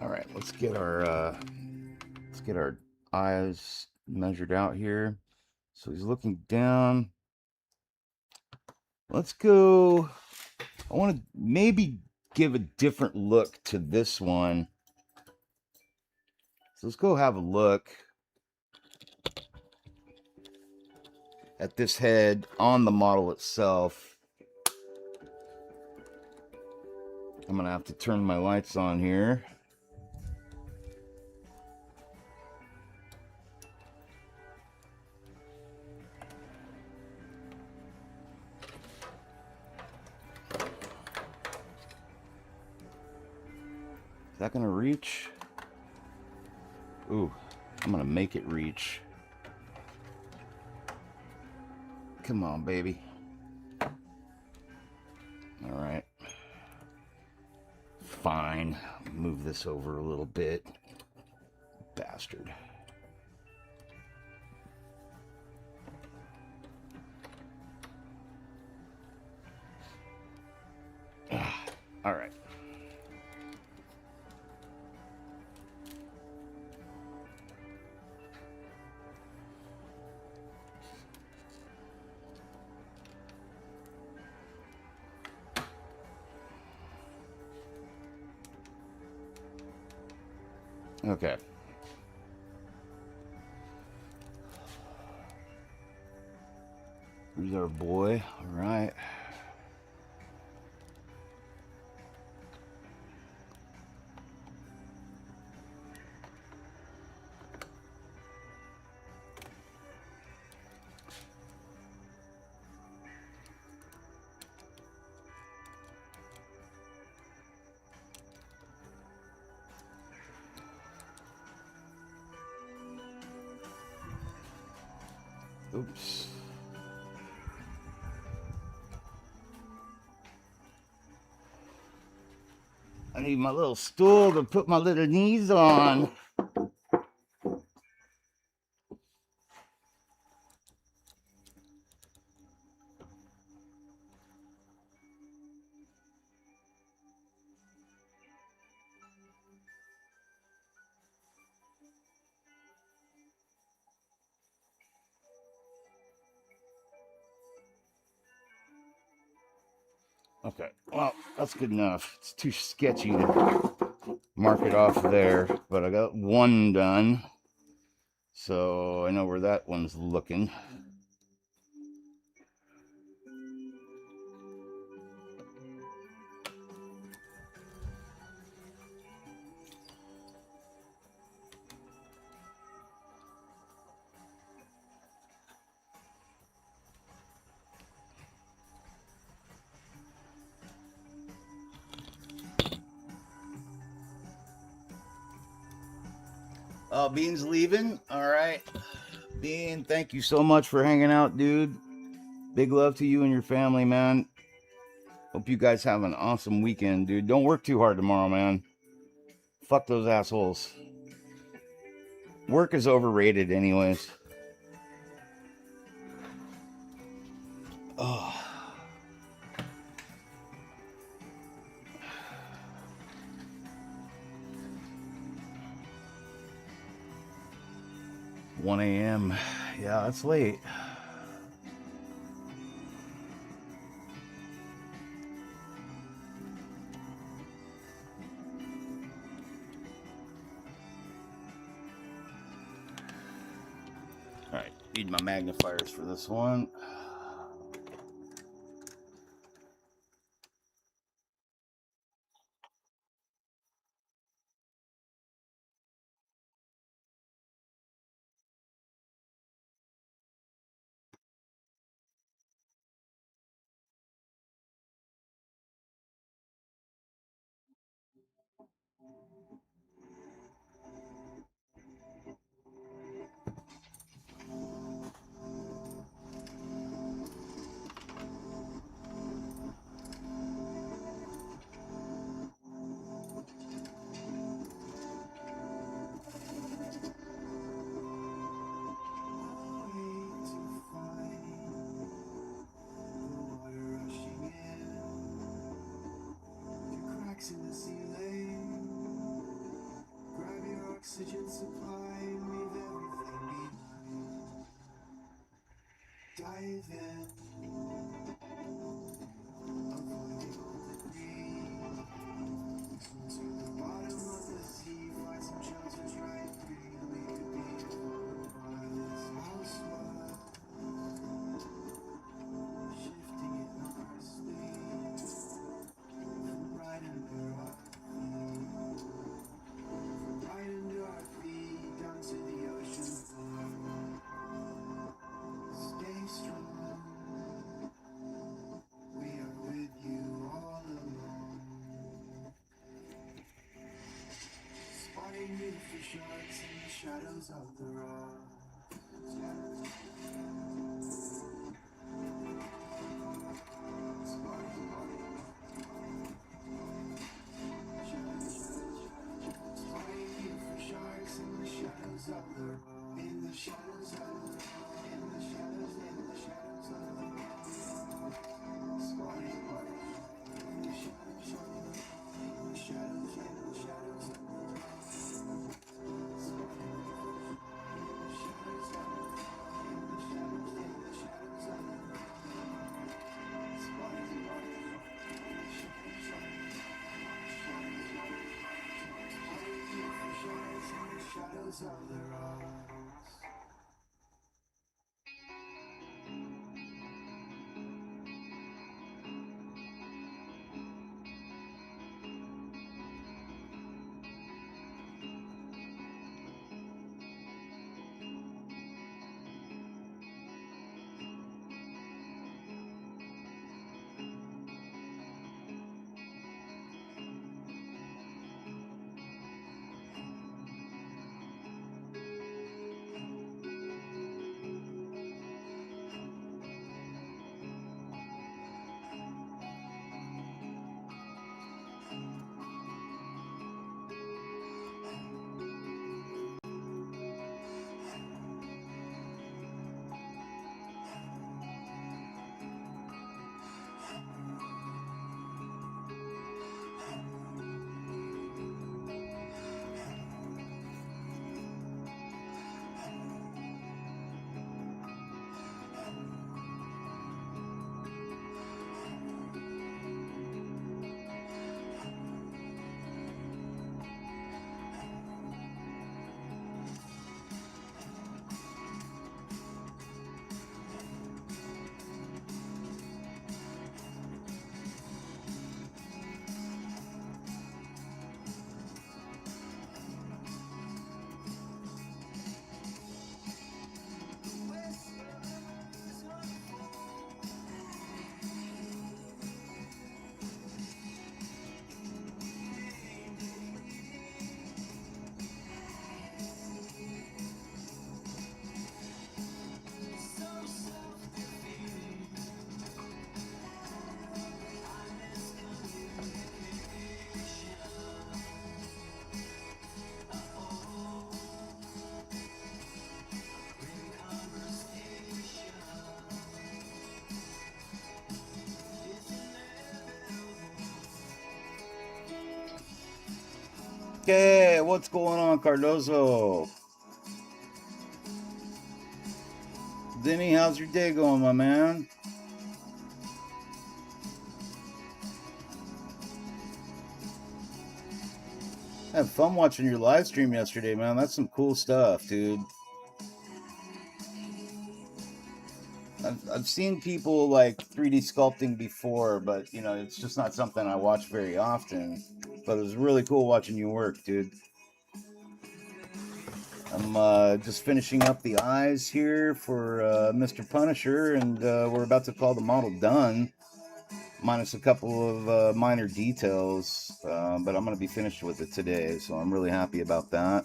All right, let's get our eyes measured out here. So he's looking down. Let's go. I want to maybe give a different look to this one. So let's go have a look at this head on the model itself. I'm going to have to turn my lights on here. Is that going to reach? Ooh, I'm going to make it reach. Come on, baby. All right. Fine. Move this over a little bit. Bastard. All right. Okay. Here's our boy. All right. Oops. I need my little stool to put my little knees on. Okay, well, that's good enough. It's too sketchy to mark it off there, but I got one done. So I know where that one's looking. Bean's leaving. All right. Bean, thank you so much for hanging out, dude. Big love to you and your family, man. Hope you guys have an awesome weekend, dude. Don't work too hard tomorrow, man. Fuck those assholes. Work is overrated, anyways. Oh. 1 a.m. Yeah, it's late. All right, need my magnifiers for this one. In the ceiling, grab your oxygen supply and leave everything behind. Dive in, avoid the old debris. To the bottom of the sea, find some shelter, try and breathe. We could be floated by this house world, shifting in our sleep, right under our feet. Right under our feet, down to the ocean floor. Stay strong, we are with you all along. Spotting you for sharks in the shadows of the rock. Spotting you for sharks in the shadows of the rock. In the shadows of the rock. In the shadows of the rock. Spotting in the shadows of the rock. In the shadows of the rock. Shadows of the rocks. Enrique, what's going on, Cardozo? Denny, how's your day going, my man? I had fun watching your live stream yesterday, man. That's some cool stuff, dude. I've seen people like 3D sculpting before, but you know, it's just not something I watch very often. But it was really cool watching you work, dude. I'm just finishing up the eyes here for Mr. Punisher, and we're about to call the model done, minus a couple of minor details. But I'm going to be finished with it today, so I'm really happy about that.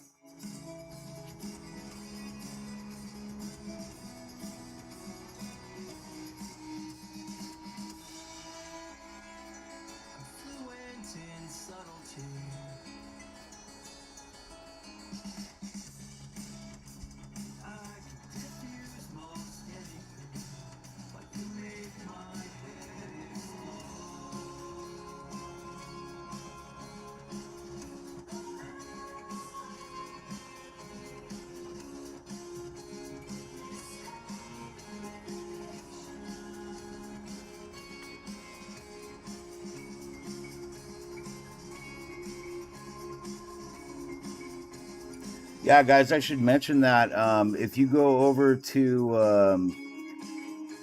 Yeah, guys, I should mention that if you go over to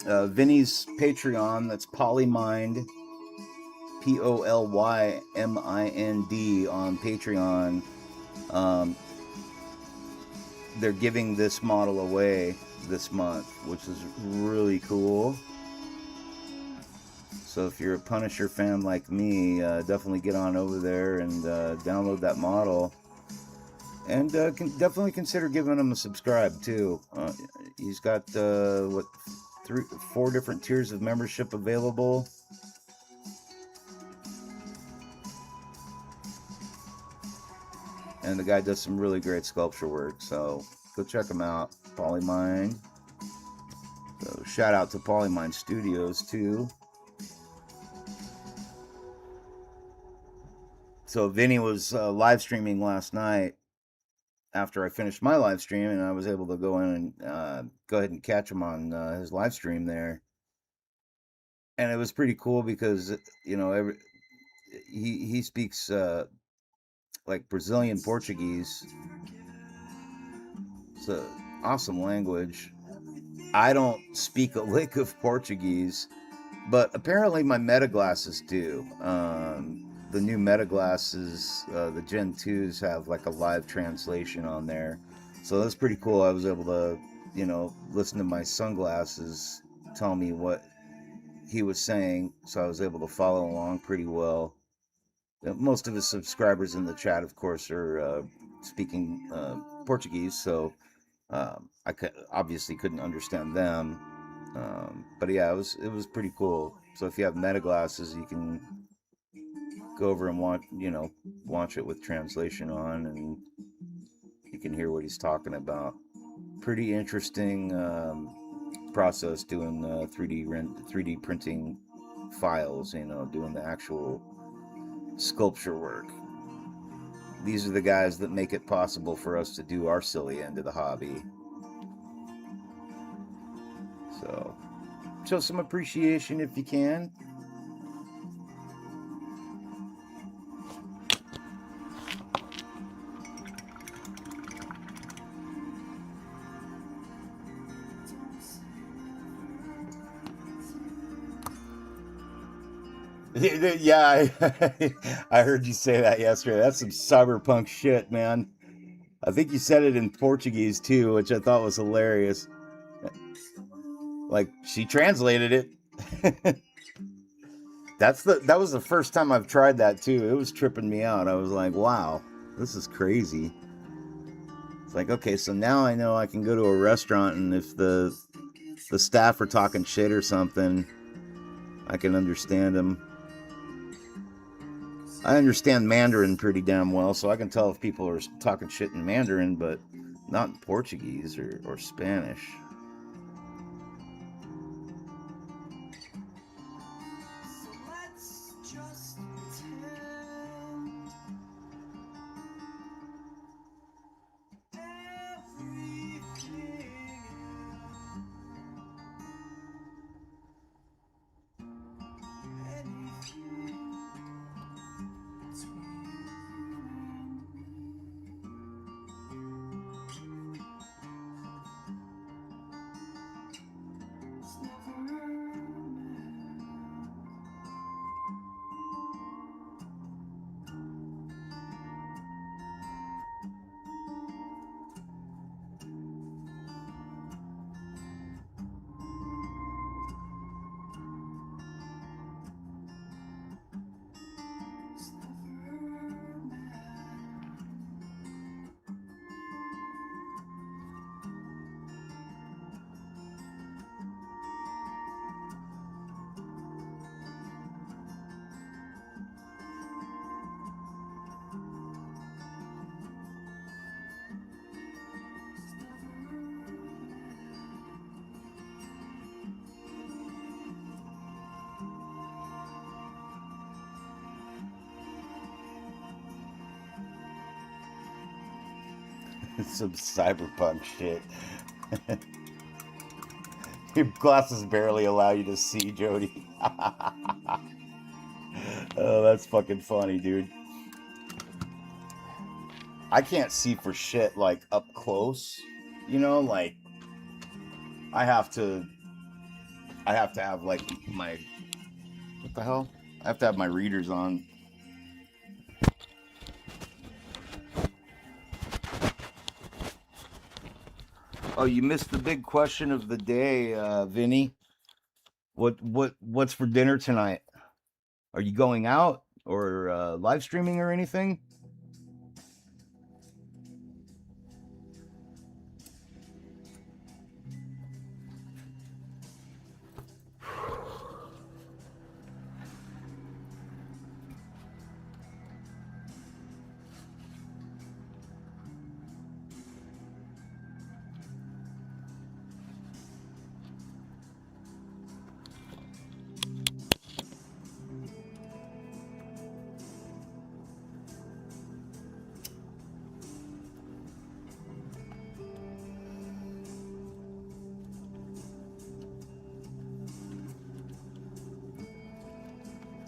Vinny's Patreon, that's Polymind, Polymind on Patreon. They're giving this model away this month, which is really cool. So if you're a Punisher fan like me, definitely get on over there and download that model. And definitely consider giving him a subscribe too. He's got what, 4 different tiers of membership available. And the guy does some really great sculpture work, so go check him out. Polymind. So shout out to Polymind Studios too. So Vinny was live streaming last night after I finished my live stream, and I was able to go in and go ahead and catch him on his live stream there. And it was pretty cool because, you know, he speaks like Brazilian Portuguese. It's an awesome language. I don't speak a lick of Portuguese, but apparently my meta glasses do. The new meta glasses, the Gen 2s, have like a live translation on there. So that's pretty cool. I was able to, you know, listen to my sunglasses tell me what he was saying. So I was able to follow along pretty well. Most of his subscribers in the chat, of course, are speaking Portuguese. So I obviously couldn't understand them. But yeah, it was pretty cool. So if you have meta glasses, you can go over and watch it with translation on, and you can hear what he's talking about. Pretty interesting process doing 3D printing files. You know, doing the actual sculpture work. These are the guys that make it possible for us to do our silly end of the hobby. So show some appreciation if you can. Yeah, I heard you say that yesterday. That's some cyberpunk shit, man. I think you said it in Portuguese too, which I thought was hilarious. Like she translated it. That was the first time I've tried that too. It was tripping me out. I was like, wow, this is crazy. It's like, okay, so now I know I can go to a restaurant, and if the staff are talking shit or something, I can understand them. I understand Mandarin pretty damn well, so I can tell if people are talking shit in Mandarin, but not in Portuguese or Spanish. Some cyberpunk shit. Your glasses barely allow you to see, Jody. Oh, that's fucking funny, dude. I can't see for shit like up close. You know, like I have to have like my what the hell? I have to have my readers on. Oh, you missed the big question of the day, Vinny. What's for dinner tonight? Are you going out or live streaming or anything?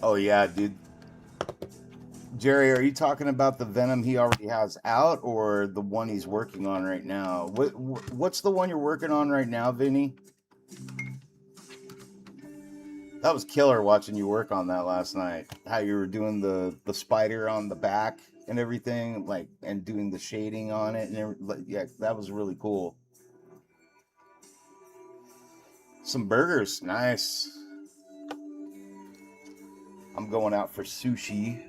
Oh yeah, dude. Jerry, are you talking about the Venom he already has out, or the one he's working on right now? What's the one you're working on right now, Vinny? That was killer watching you work on that last night. How you were doing the spider on the back and everything, like, and doing the shading on it, and yeah, that was really cool. Some burgers, nice. I'm going out for sushi.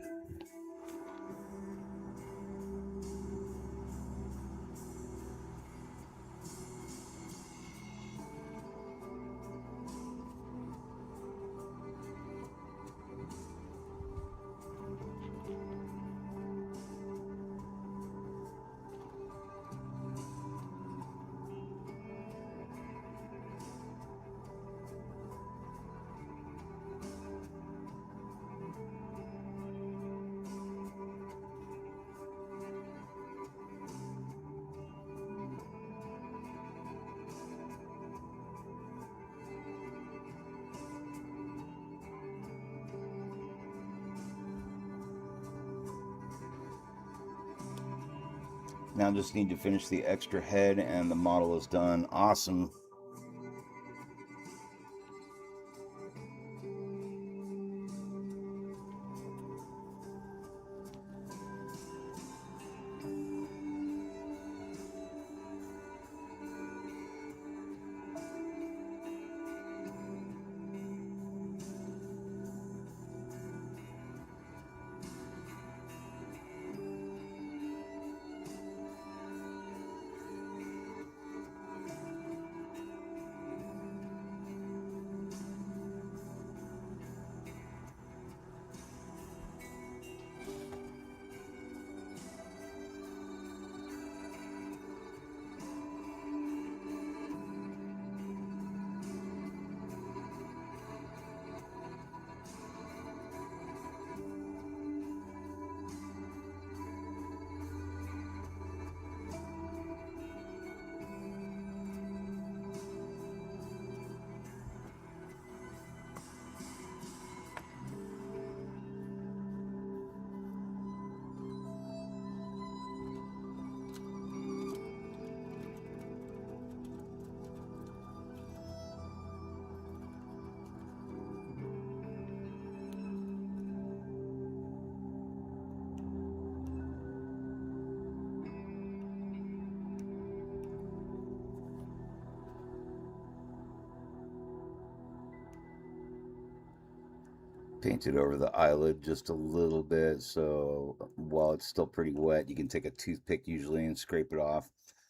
Now just need to finish the extra head and the model is done. Awesome. Painted over the eyelid just a little bit, so while it's still pretty wet, you can take a toothpick usually and scrape it off.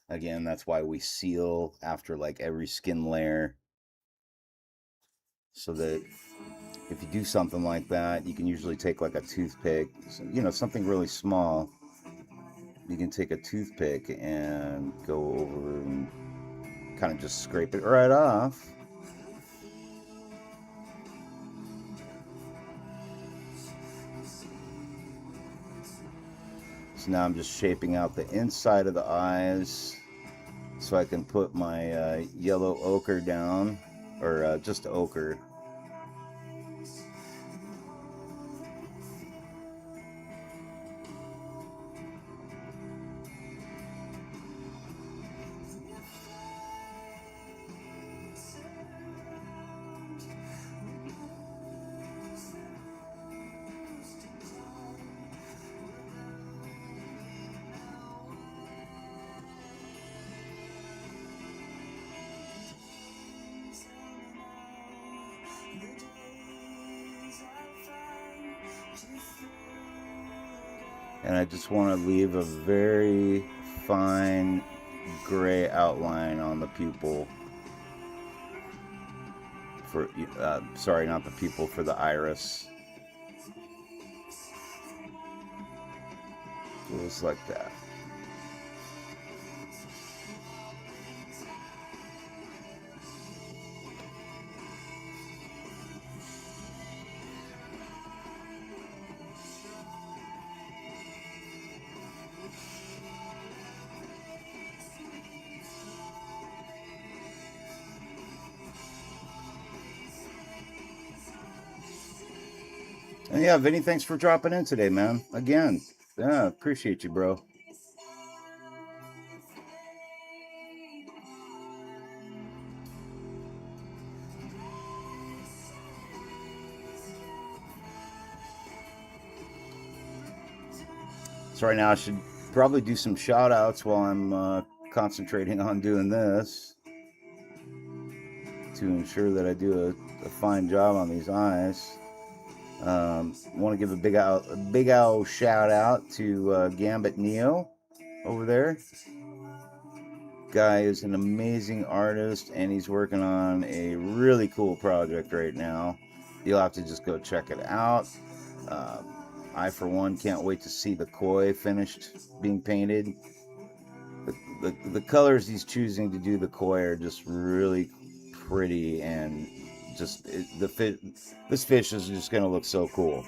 Again, that's why we seal after like every skin layer, so that if you do something like that, you can usually take like a toothpick, something really small. You can take a toothpick and go over and kind of just scrape it right off. So now I'm just shaping out the inside of the eyes so I can put my yellow ochre down, or just ochre. And I just want to leave a very fine gray outline on the pupil. For sorry, not the pupil, for the iris. Just like that. And yeah, Vinny, thanks for dropping in today, man. Again, yeah, appreciate you, bro. So right now I should probably do some shout outs while I'm concentrating on doing this to ensure that I do a fine job on these eyes. Want to give a big owl shout out to Gambit Neo over there. Guy is an amazing artist, and he's working on a really cool project right now. You'll have to just go check it out. I, for one, can't wait to see the koi finished being painted. The colors he's choosing to do the koi are just really pretty, and just this fish is just gonna look so cool.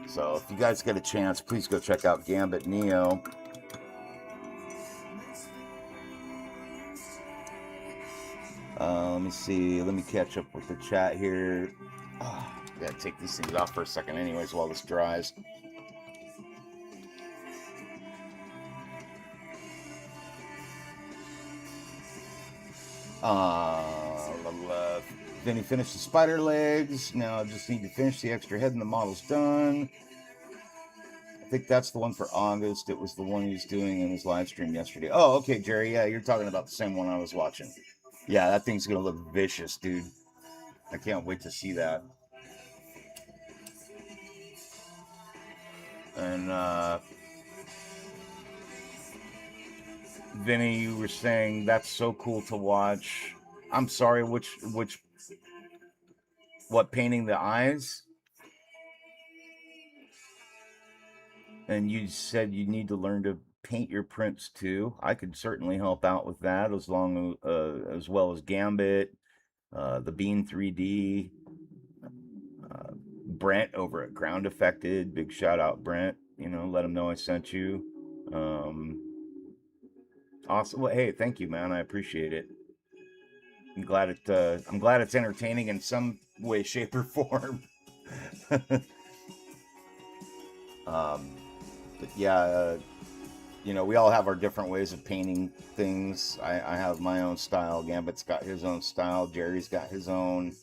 So if you guys get a chance, please go check out Gambit Neo. Let me see. Let me catch up with the chat here. Oh, gotta take these things off for a second, anyways, while this dries. Then he finished the spider legs. Now I just need to finish the extra head and the model's done. I think that's the one for August. It was the one he was doing in his live stream yesterday. Oh, okay, Jerry. Yeah, you're talking about the same one I was watching. Yeah, that thing's gonna look vicious, dude. I can't wait to see that. And Vinny, you were saying that's so cool to watch. I'm sorry, what, painting the eyes? And you said you need to learn to paint your prints too. I could certainly help out with that, as well as Gambit, the Bean 3D, Brent over at Ground Affected. Big shout out, Brent. Let him know I sent you. Awesome. Well, hey, thank you, man. I appreciate it. I'm glad it's entertaining in some way, shape, or form. But yeah, we all have our different ways of painting things. I have my own style. Gambit's got his own style. Jerry's got his own.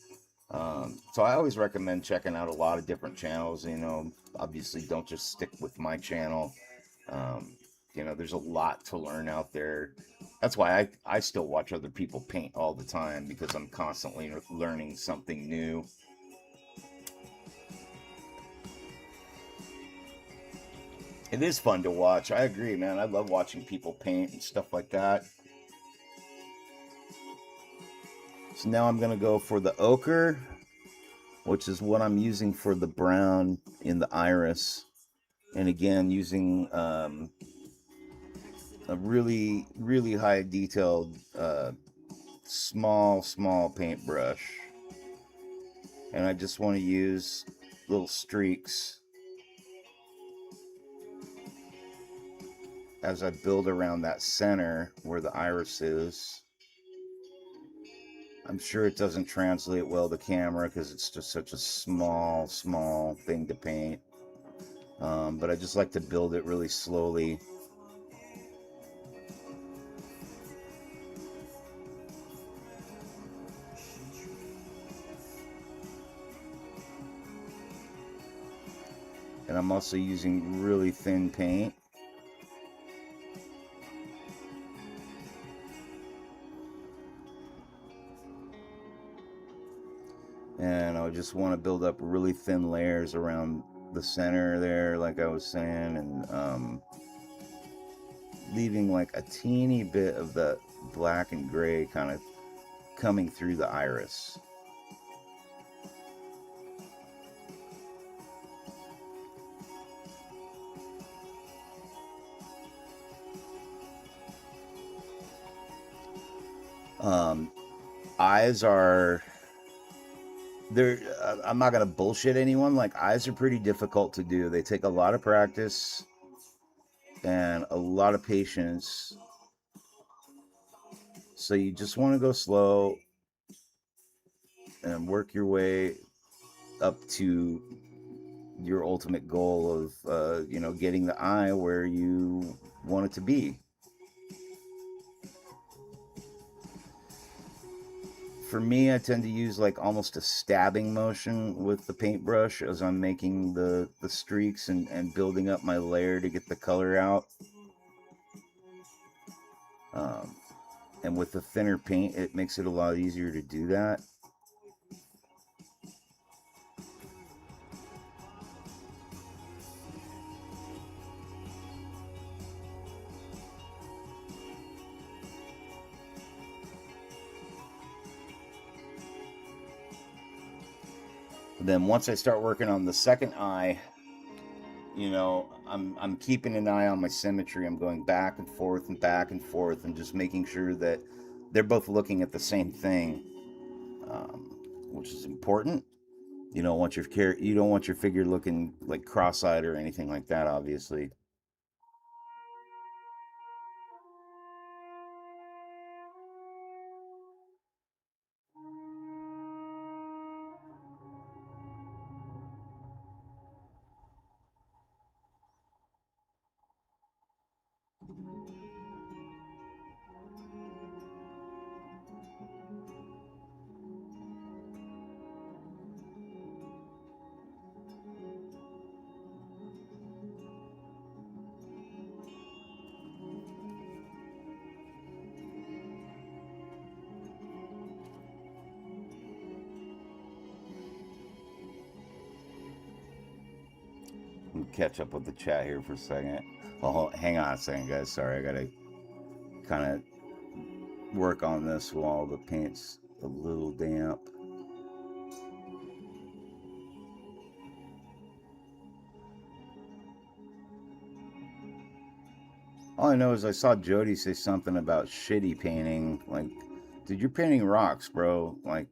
So I always recommend checking out a lot of different channels. Obviously, don't just stick with my channel. There's a lot to learn out there. That's why I still watch other people paint all the time, because I'm constantly learning something new. It is fun to watch. I agree, man. I love watching people paint and stuff like that. So now I'm going to go for the ochre, which is what I'm using for the brown in the iris. And again, using a really, really high detailed small paintbrush. And I just want to use little streaks as I build around that center where the iris is. I'm sure it doesn't translate well to camera because it's just such a small thing to paint. But I just like to build it really slowly. And I'm also using really thin paint. And I just want to build up really thin layers around the center there, like I was saying, and leaving like a teeny bit of the black and gray kind of coming through the iris. Eyes are they're I'm not gonna bullshit anyone. Like, eyes are pretty difficult to do. They take a lot of practice and a lot of patience. So you just want to go slow and work your way up to your ultimate goal of getting the eye where you want it to be. For me, I tend to use like almost a stabbing motion with the paintbrush as I'm making the streaks and building up my layer to get the color out. And with the thinner paint, it makes it a lot easier to do that. Then once I start working on the second eye, I'm keeping an eye on my symmetry. I'm going back and forth and back and forth and just making sure that they're both looking at the same thing, which is important. You don't want your figure looking like cross-eyed or anything like that, obviously. Catch up with the chat here for a second. Well, hang on a second, guys. Sorry, I gotta kind of work on this while the paint's a little damp. All I know is I saw Jody say something about shitty painting. Like, dude, you're painting rocks, bro. Like,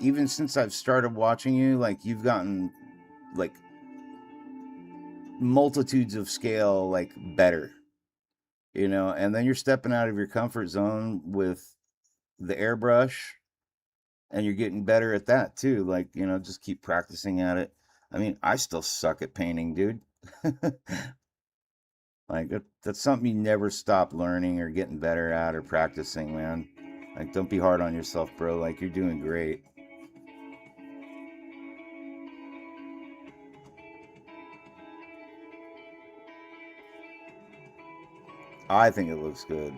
even since I've started watching you, like, you've gotten like multitudes of scale, like, better. And then you're stepping out of your comfort zone with the airbrush, and you're getting better at that too. Like, just keep practicing at it. I mean, I still suck at painting, dude. Like, that's something you never stop learning or getting better at or practicing, man. Like, don't be hard on yourself, bro. Like, you're doing great. I think it looks good.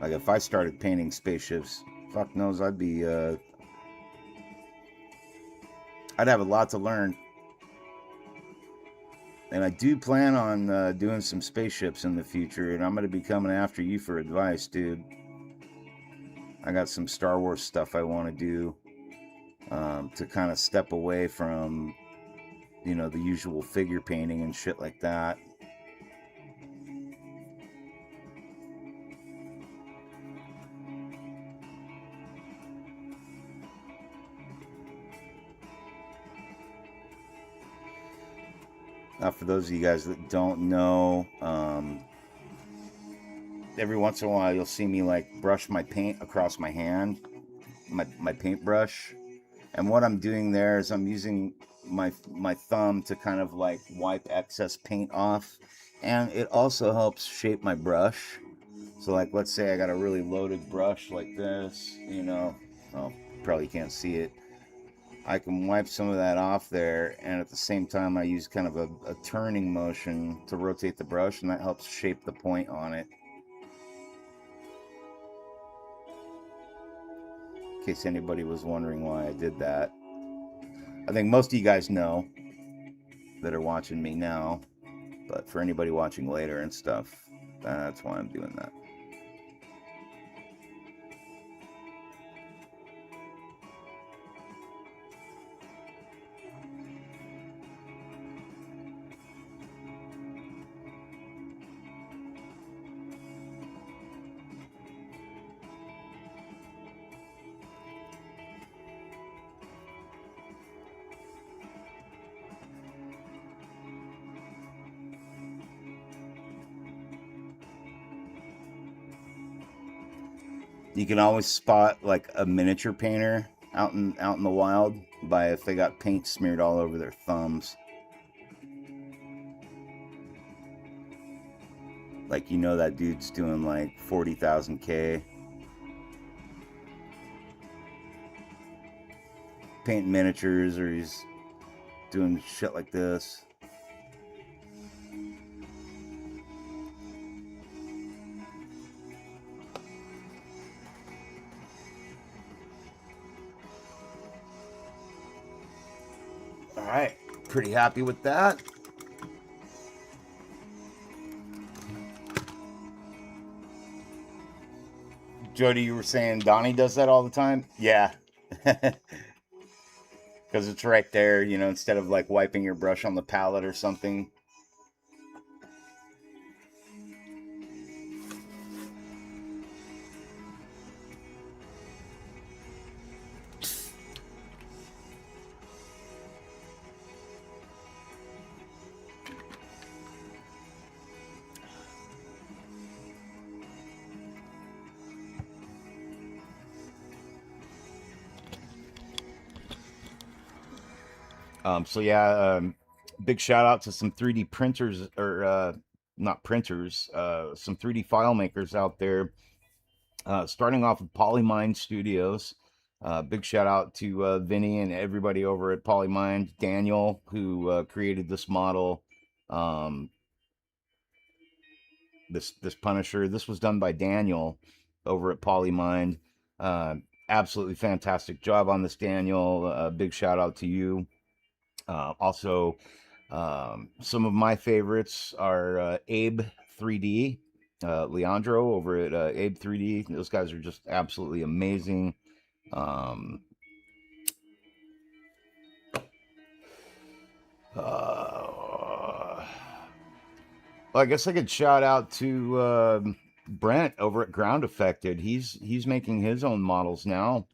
Like, if I started painting spaceships, fuck knows I'd have a lot to learn. And I do plan on doing some spaceships in the future, and I'm going to be coming after you for advice, dude. I got some Star Wars stuff I want to do to kind of step away from, the usual figure painting and shit like that. For those of you guys that don't know, every once in a while you'll see me like brush my paint across my hand, my paintbrush. And what I'm doing there is I'm using my thumb to kind of like wipe excess paint off. And it also helps shape my brush. So like let's say I got a really loaded brush like this, you know, well, probably can't see it. I can wipe some of that off there, and at the same time I use kind of a turning motion to rotate the brush, and that helps shape the point on it. In case anybody was wondering why I did that. I think most of you guys know that are watching me now, but for anybody watching later and stuff, that's why I'm doing that. You can always spot like a miniature painter out in the wild by if they got paint smeared all over their thumbs. Like you know that dude's doing like 40,000 K painting miniatures, or he's doing shit like this. All right, pretty happy with that. Jody, you were saying Donnie does that all the time? Yeah. Because it's right there, you know, instead of like wiping your brush on the palette or something. So yeah, big shout out to some 3D printers, or not printers, some 3D file makers out there. Starting off with Polymind Studios. Big shout out to Vinny and everybody over at Polymind. Daniel, who created this model, um, this Punisher. This was done by Daniel over at Polymind. Uh, Absolutely fantastic job on this, Daniel. Big shout out to you. Also, some of my favorites are Abe 3D, Leandro over at Abe 3D. Those guys are just absolutely amazing. Um, well, I guess I could shout out to Brent over at Ground Affected. He's making his own models now.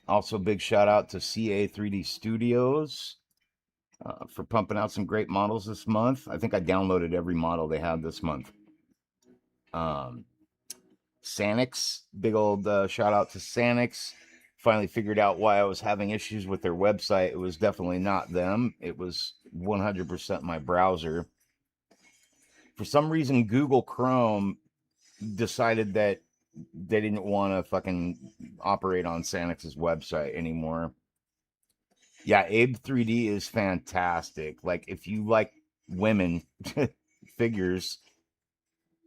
Also, big shout out to CA 3D Studios for pumping out some great models this month. I think I downloaded every model they had this month. Um, Sanix, big old shout out to Sanix. Finally figured out why I was having issues with their website. It was definitely not them. It was 100% my browser. For some reason, Google Chrome decided that they didn't want to fucking operate on Sanix's website anymore. Yeah, Abe 3D is fantastic. Like, if you like women figures,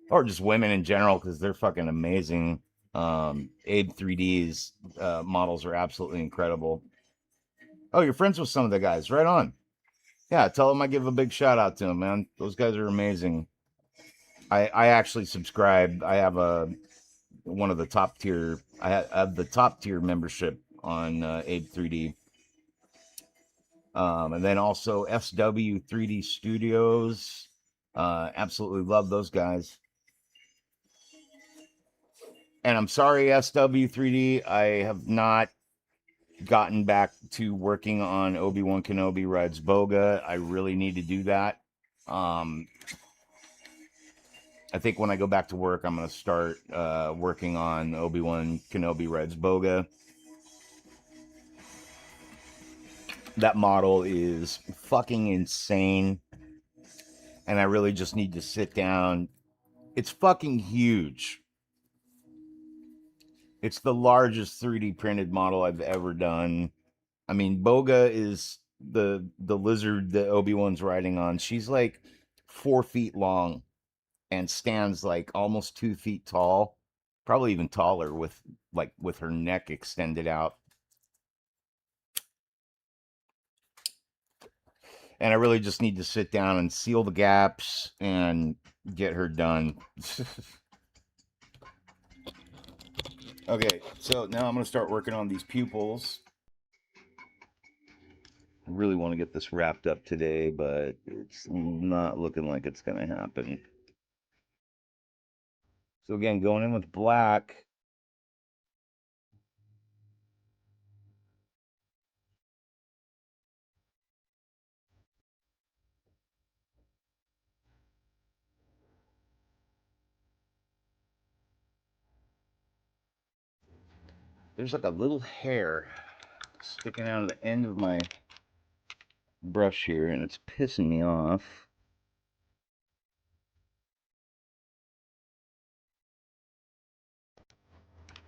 or just women in general, because they're fucking amazing. Abe 3D's models are absolutely incredible. Oh, you're friends with some of the guys, right on. Yeah, tell them I give a big shout out to them, man. Those guys are amazing. I actually subscribe. I have a one of the top tier. I have the top tier membership on Abe 3D. And then also SW 3D Studios. Absolutely love those guys. And I'm sorry, SW3D, I have not gotten back to working on Obi-Wan Kenobi Rides Boga. I really need to do that. Um, I think when I go back to work, I'm going to start working on Obi-Wan Kenobi Rides Boga. That model is fucking insane. And I really just need to sit down. It's fucking huge. It's the largest 3D printed model I've ever done. I mean, Boga is the lizard that Obi-Wan's riding on. She's like 4 feet long and stands like almost 2 feet tall, probably even taller with her neck extended out. And I really just need to sit down and seal the gaps and get her done. Okay, so now I'm gonna start working on these pupils. I really want to get this wrapped up today, but it's not looking like it's gonna happen. So again, going in with black. There's like a little hair sticking out of the end of my brush here, and it's pissing me off.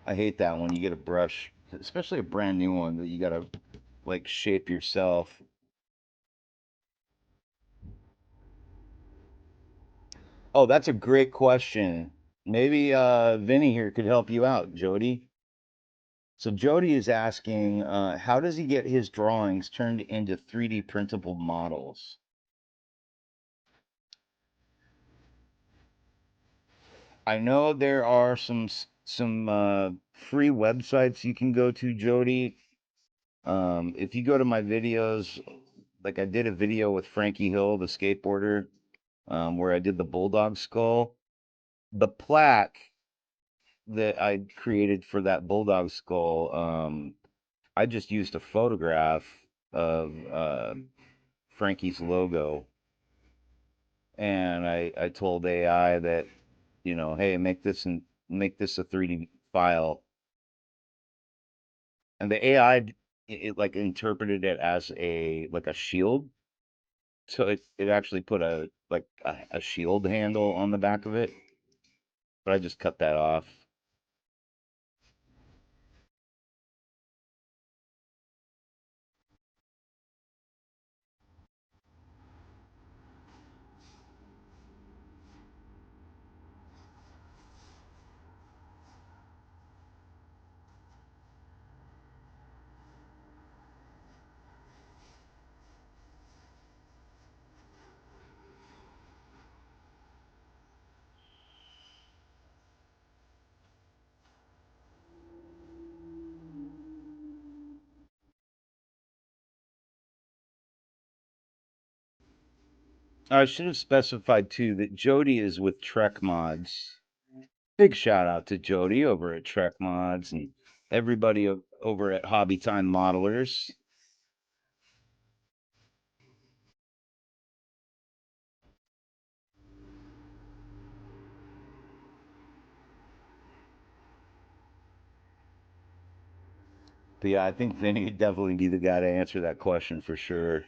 I hate that when you get a brush, especially a brand new one that you gotta like shape yourself. Oh, that's a great question. Maybe Vinny here could help you out, Jody. So Jody is asking, how does he get his drawings turned into 3D printable models? I know there are some free websites you can go to, Jody. If you go to my videos, like I did a video with Frankie Hill, the skateboarder, where I did the bulldog skull. The plaque that I created for that bulldog skull, I just used a photograph of Frankie's logo, and I told AI that, hey, make this a 3D file, and the AI it like interpreted it as a shield, so it actually put a shield handle on the back of it, but I just cut that off. I should have specified too that Jody is with Trek Mods. Big shout out to Jody over at Trek Mods and everybody over at Hobby Time Modelers. But yeah, I think Vinny would definitely be the guy to answer that question for sure.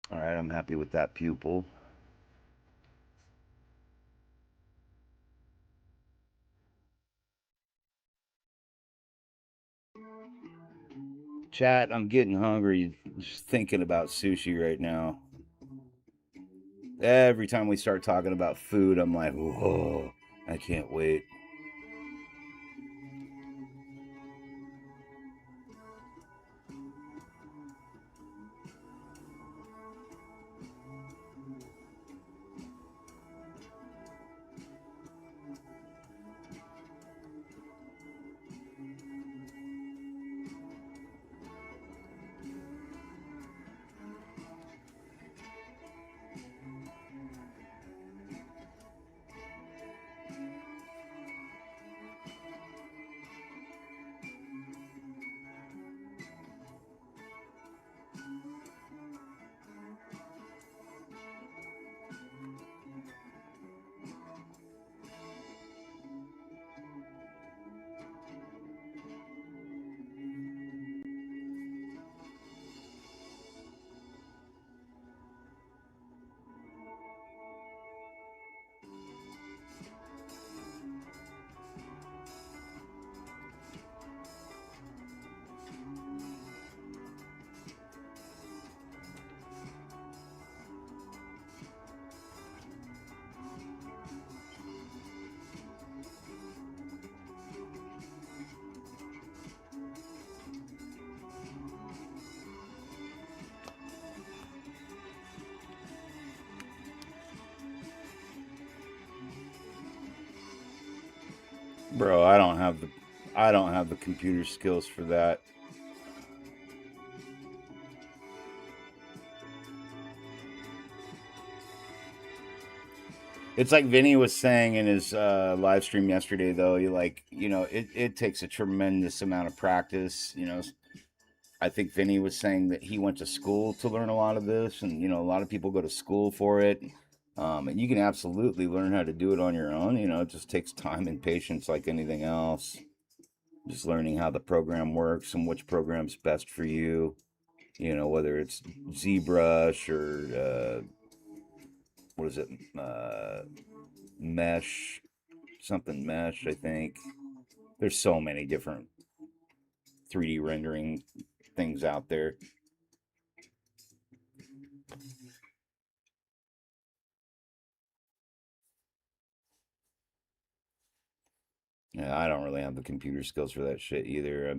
All right, I'm happy with that pupil. Chat, I'm getting hungry just thinking about sushi right now. Every time we start talking about food, I'm like, whoa, I can't wait. Bro, I don't have the computer skills for that. It's like Vinny was saying in his live stream yesterday, though. It takes a tremendous amount of practice. I think Vinny was saying that he went to school to learn a lot of this, and a lot of people go to school for it. And you can absolutely learn how to do it on your own. It just takes time and patience, like anything else. Just learning how the program works and which program's best for you. Whether it's ZBrush or what is it, Mesh, something Mesh, I think. There's so many different 3D rendering things out there. Yeah, I don't really have the computer skills for that shit either.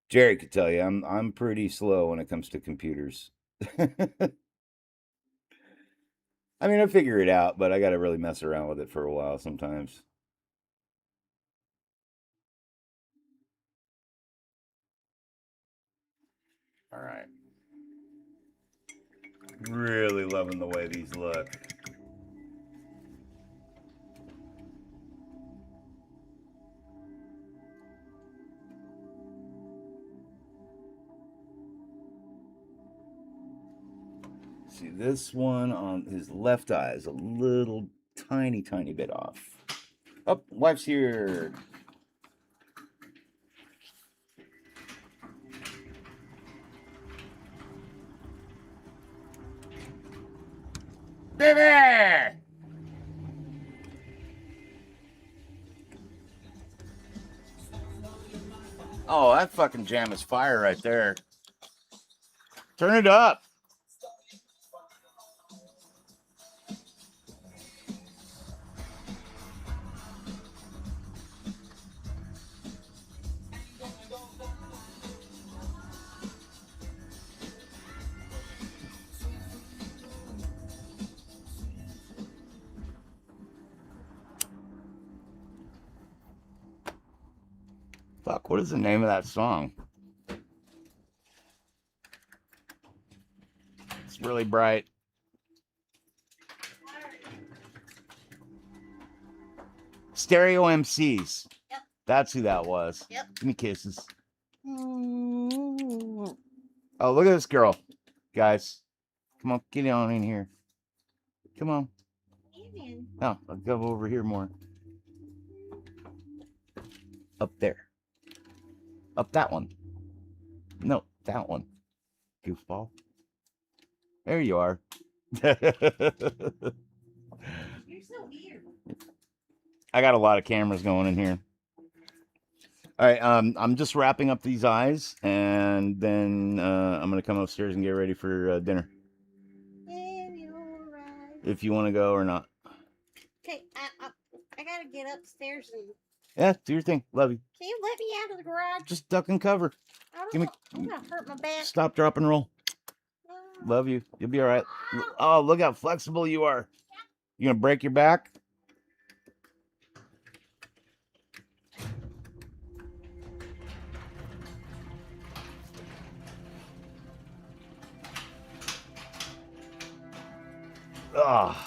Jerry could tell you I'm pretty slow when it comes to computers. I mean, I figure it out, but I got to really mess around with it for a while sometimes. All right. Really loving the way these look. See, this one on his left eye is a little tiny, tiny bit off. Oh, wife's here. Baby! Oh, that fucking jam is fire right there. Turn it up. Fuck, what is the name of that song? It's really bright. Stereo MCs. Yep. That's who that was. Yep. Give me kisses. Oh, look at this girl. Guys, come on, get on in here. Come on. No, I'll go over here more. Up there. Up that one. No, that one. Goofball. There you are. You're so weird. I got a lot of cameras going in here. All right, I'm just wrapping up these eyes, and then I'm gonna come upstairs and get ready for dinner. Right. If you want to go or not. Okay, I gotta get upstairs and. Yeah, do your thing. Love you. Can you let me out of the garage? Just duck and cover. I'm gonna hurt my back. Stop, drop, and roll. Love you. You'll be all right. Oh, look how flexible you are. You gonna break your back? Ah.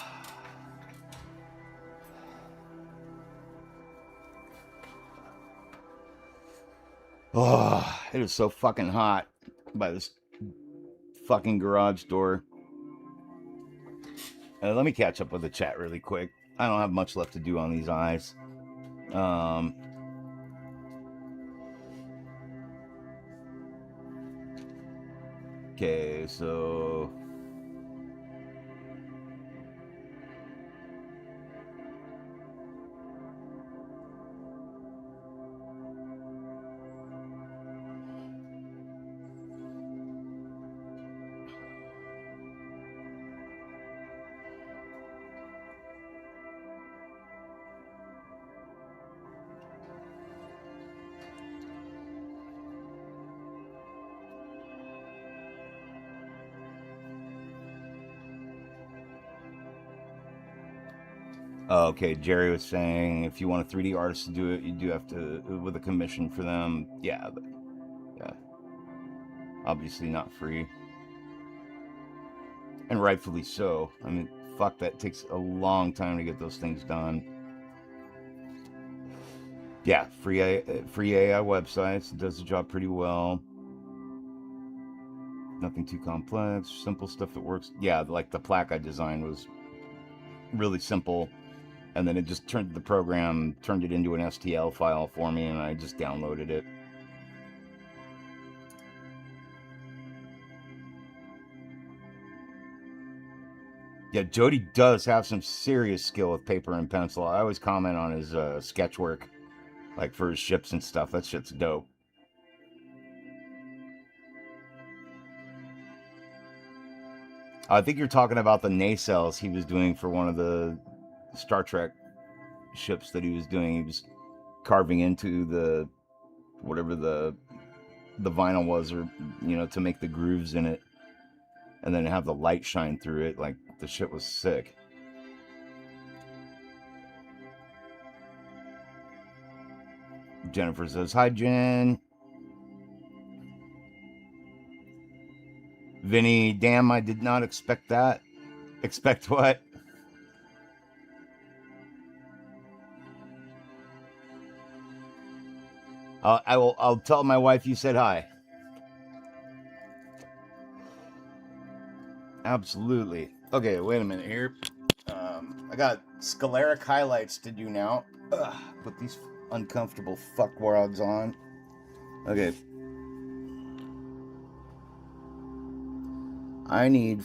Oh, it is so fucking hot by this fucking garage door. Let me catch up with the chat really quick. I don't have much left to do on these eyes. Okay, so Oh, okay, Jerry was saying if you want a 3D artist to do it, you do have to with a commission for them. Yeah, yeah, obviously not free, and rightfully so. I mean, fuck, that takes a long time to get those things done. Yeah, free AI websites. It does the job pretty well. Nothing too complex. Simple stuff that works. Yeah, like the plaque I designed was really simple, and then it just turned it into an STL file for me, and I just downloaded it. Yeah, Jody does have some serious skill with paper and pencil. I always comment on his sketch work, like for his ships and stuff. That shit's dope. I think you're talking about the nacelles he was doing for one of the Star Trek ships that he was doing. He was carving into the whatever the vinyl was, or to make the grooves in it, and then have the light shine through it. Like the shit was sick. Jennifer says, "Hi, Jen." Vinny, damn, I did not expect that. Expect what? I'll tell my wife you said hi. Absolutely. Okay, wait a minute here. I got scleric highlights to do now. Ugh, put these uncomfortable fuckwads on. Okay. I need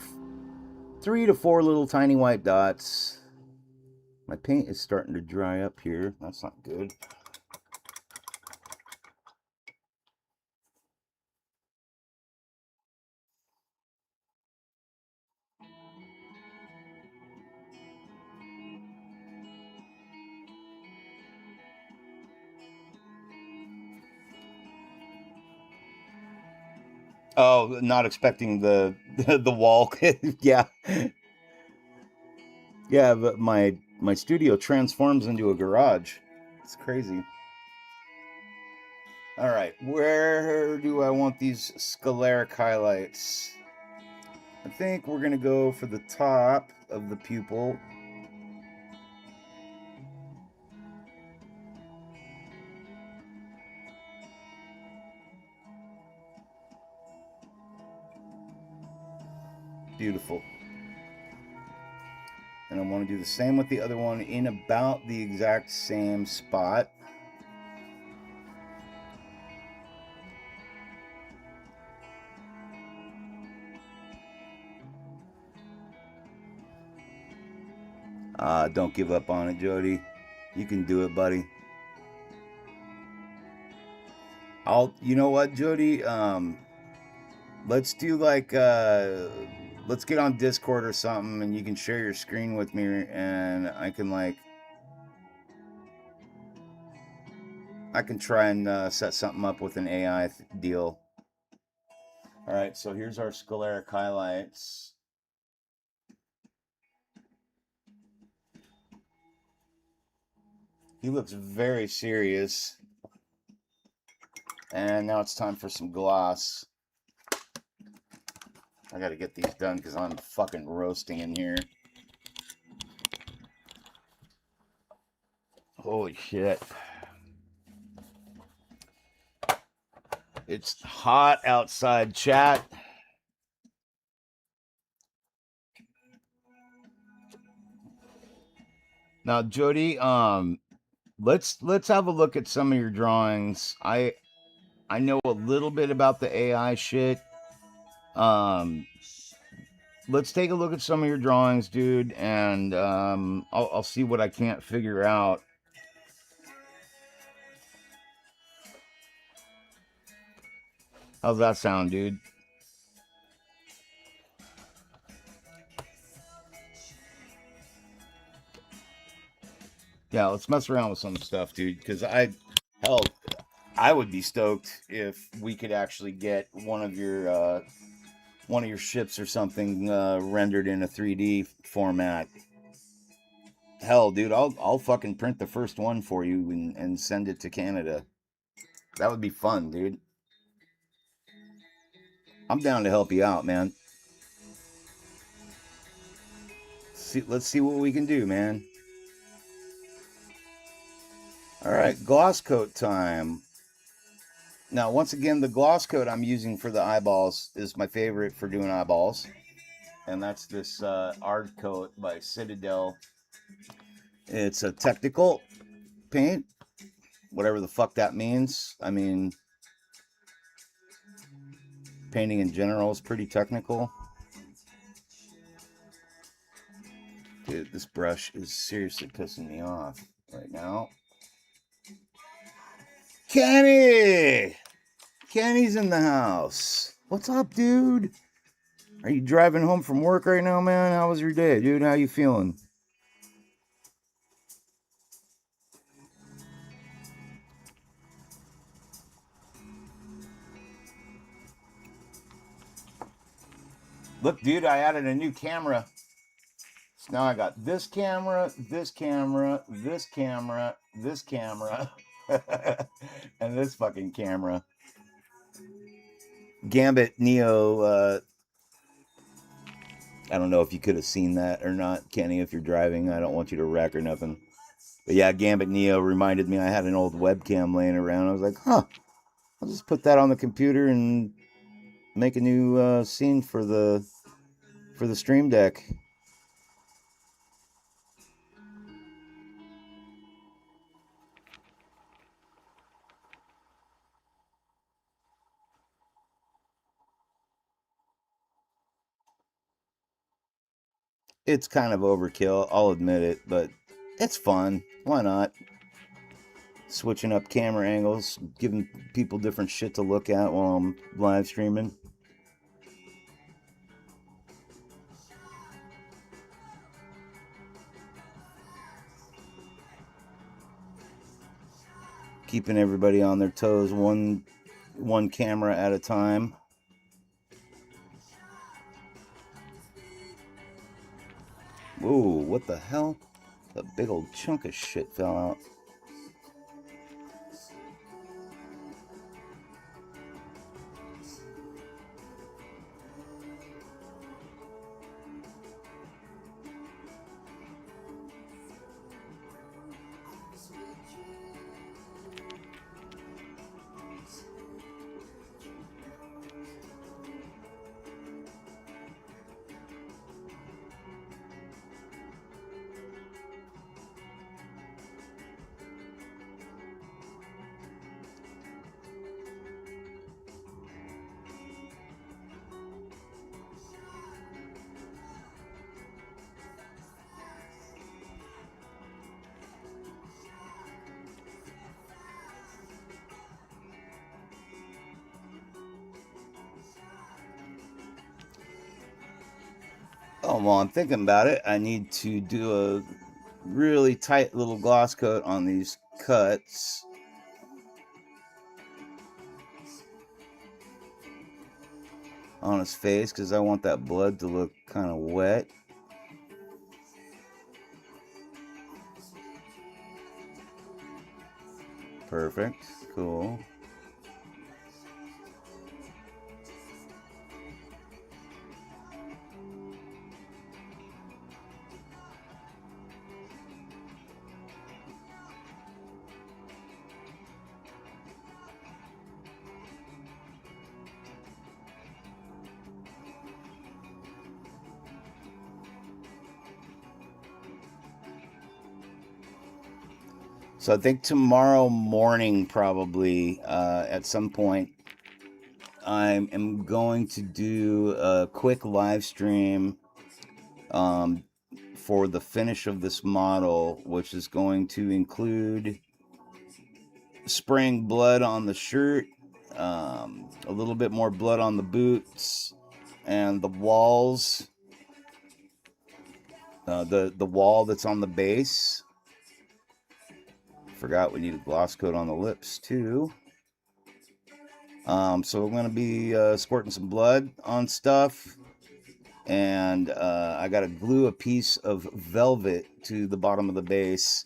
3 to 4 little tiny white dots. My paint is starting to dry up here. That's not good. Oh, not expecting the the wall. Yeah. Yeah, but my studio transforms into a garage. It's crazy. All right, where do I want these scleric highlights? I think we're gonna go for the top of the pupil. Beautiful. And I want to do the same with the other one in about the exact same spot. Don't give up on it, Jody. You can do it, buddy. You know what, Jody? Let's do like, let's get on Discord or something, and you can share your screen with me, and I can try and set something up with an AI deal. All right, so here's our scleric highlights. He looks very serious. And now it's time for some gloss. I gotta get these done because I'm fucking roasting in here. Holy shit. It's hot outside, chat. Now, Jody, let's have a look at some of your drawings. I know a little bit about the AI shit. Let's take a look at some of your drawings, dude, and I'll see what I can't figure out. How's that sound, dude? Yeah, let's mess around with some stuff, dude, because I would be stoked if we could actually get one of your ships or something rendered in a 3D format. Hell, dude, I'll fucking print the first one for you and send it to Canada. That would be fun, dude. I'm down to help you out, man. Let's see what we can do, man. All right, gloss coat time. Now, once again, the gloss coat I'm using for the eyeballs is my favorite for doing eyeballs. And that's this Ard coat by Citadel. It's a technical paint, whatever the fuck that means. I mean, painting in general is pretty technical. Dude, this brush is seriously pissing me off right now. Kenny! Kenny's in the house. What's up, dude? Are you driving home from work right now, man? How was your day, dude? How you feeling? Look, dude, I added a new camera. So now I got this camera, this camera, this camera, this camera, and this fucking camera. Gambit Neo, I don't know if you could have seen that or not, Kenny, if you're driving. I don't want you to wreck or nothing. But yeah, Gambit Neo reminded me I had an old webcam laying around. I was like, huh, I'll just put that on the computer and make a new scene for the Stream Deck. It's kind of overkill, I'll admit it, but it's fun. Why not? Switching up camera angles, giving people different shit to look at while I'm live streaming. Keeping everybody on their toes, one camera at a time. Whoa, what the hell? A big old chunk of shit fell out. Oh, well, I'm thinking about it. I need to do a really tight little gloss coat on these cuts. On his face, because I want that blood to look kind of wet. Perfect. Cool. So I think tomorrow morning, probably at some point, I am going to do a quick live stream for the finish of this model, which is going to include spraying blood on the shirt, a little bit more blood on the boots, and the walls, the wall that's on the base. Forgot we need a gloss coat on the lips too. So we're going to be squirting some blood on stuff. And I got to glue a piece of velvet to the bottom of the base,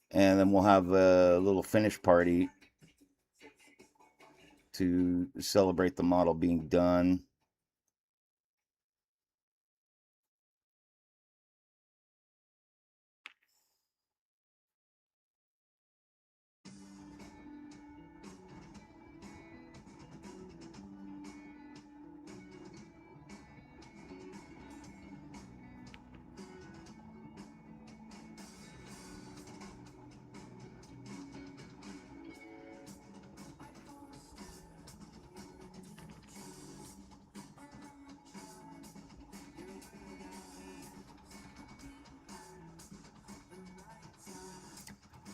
and then we'll have a little finish party to celebrate the model being done.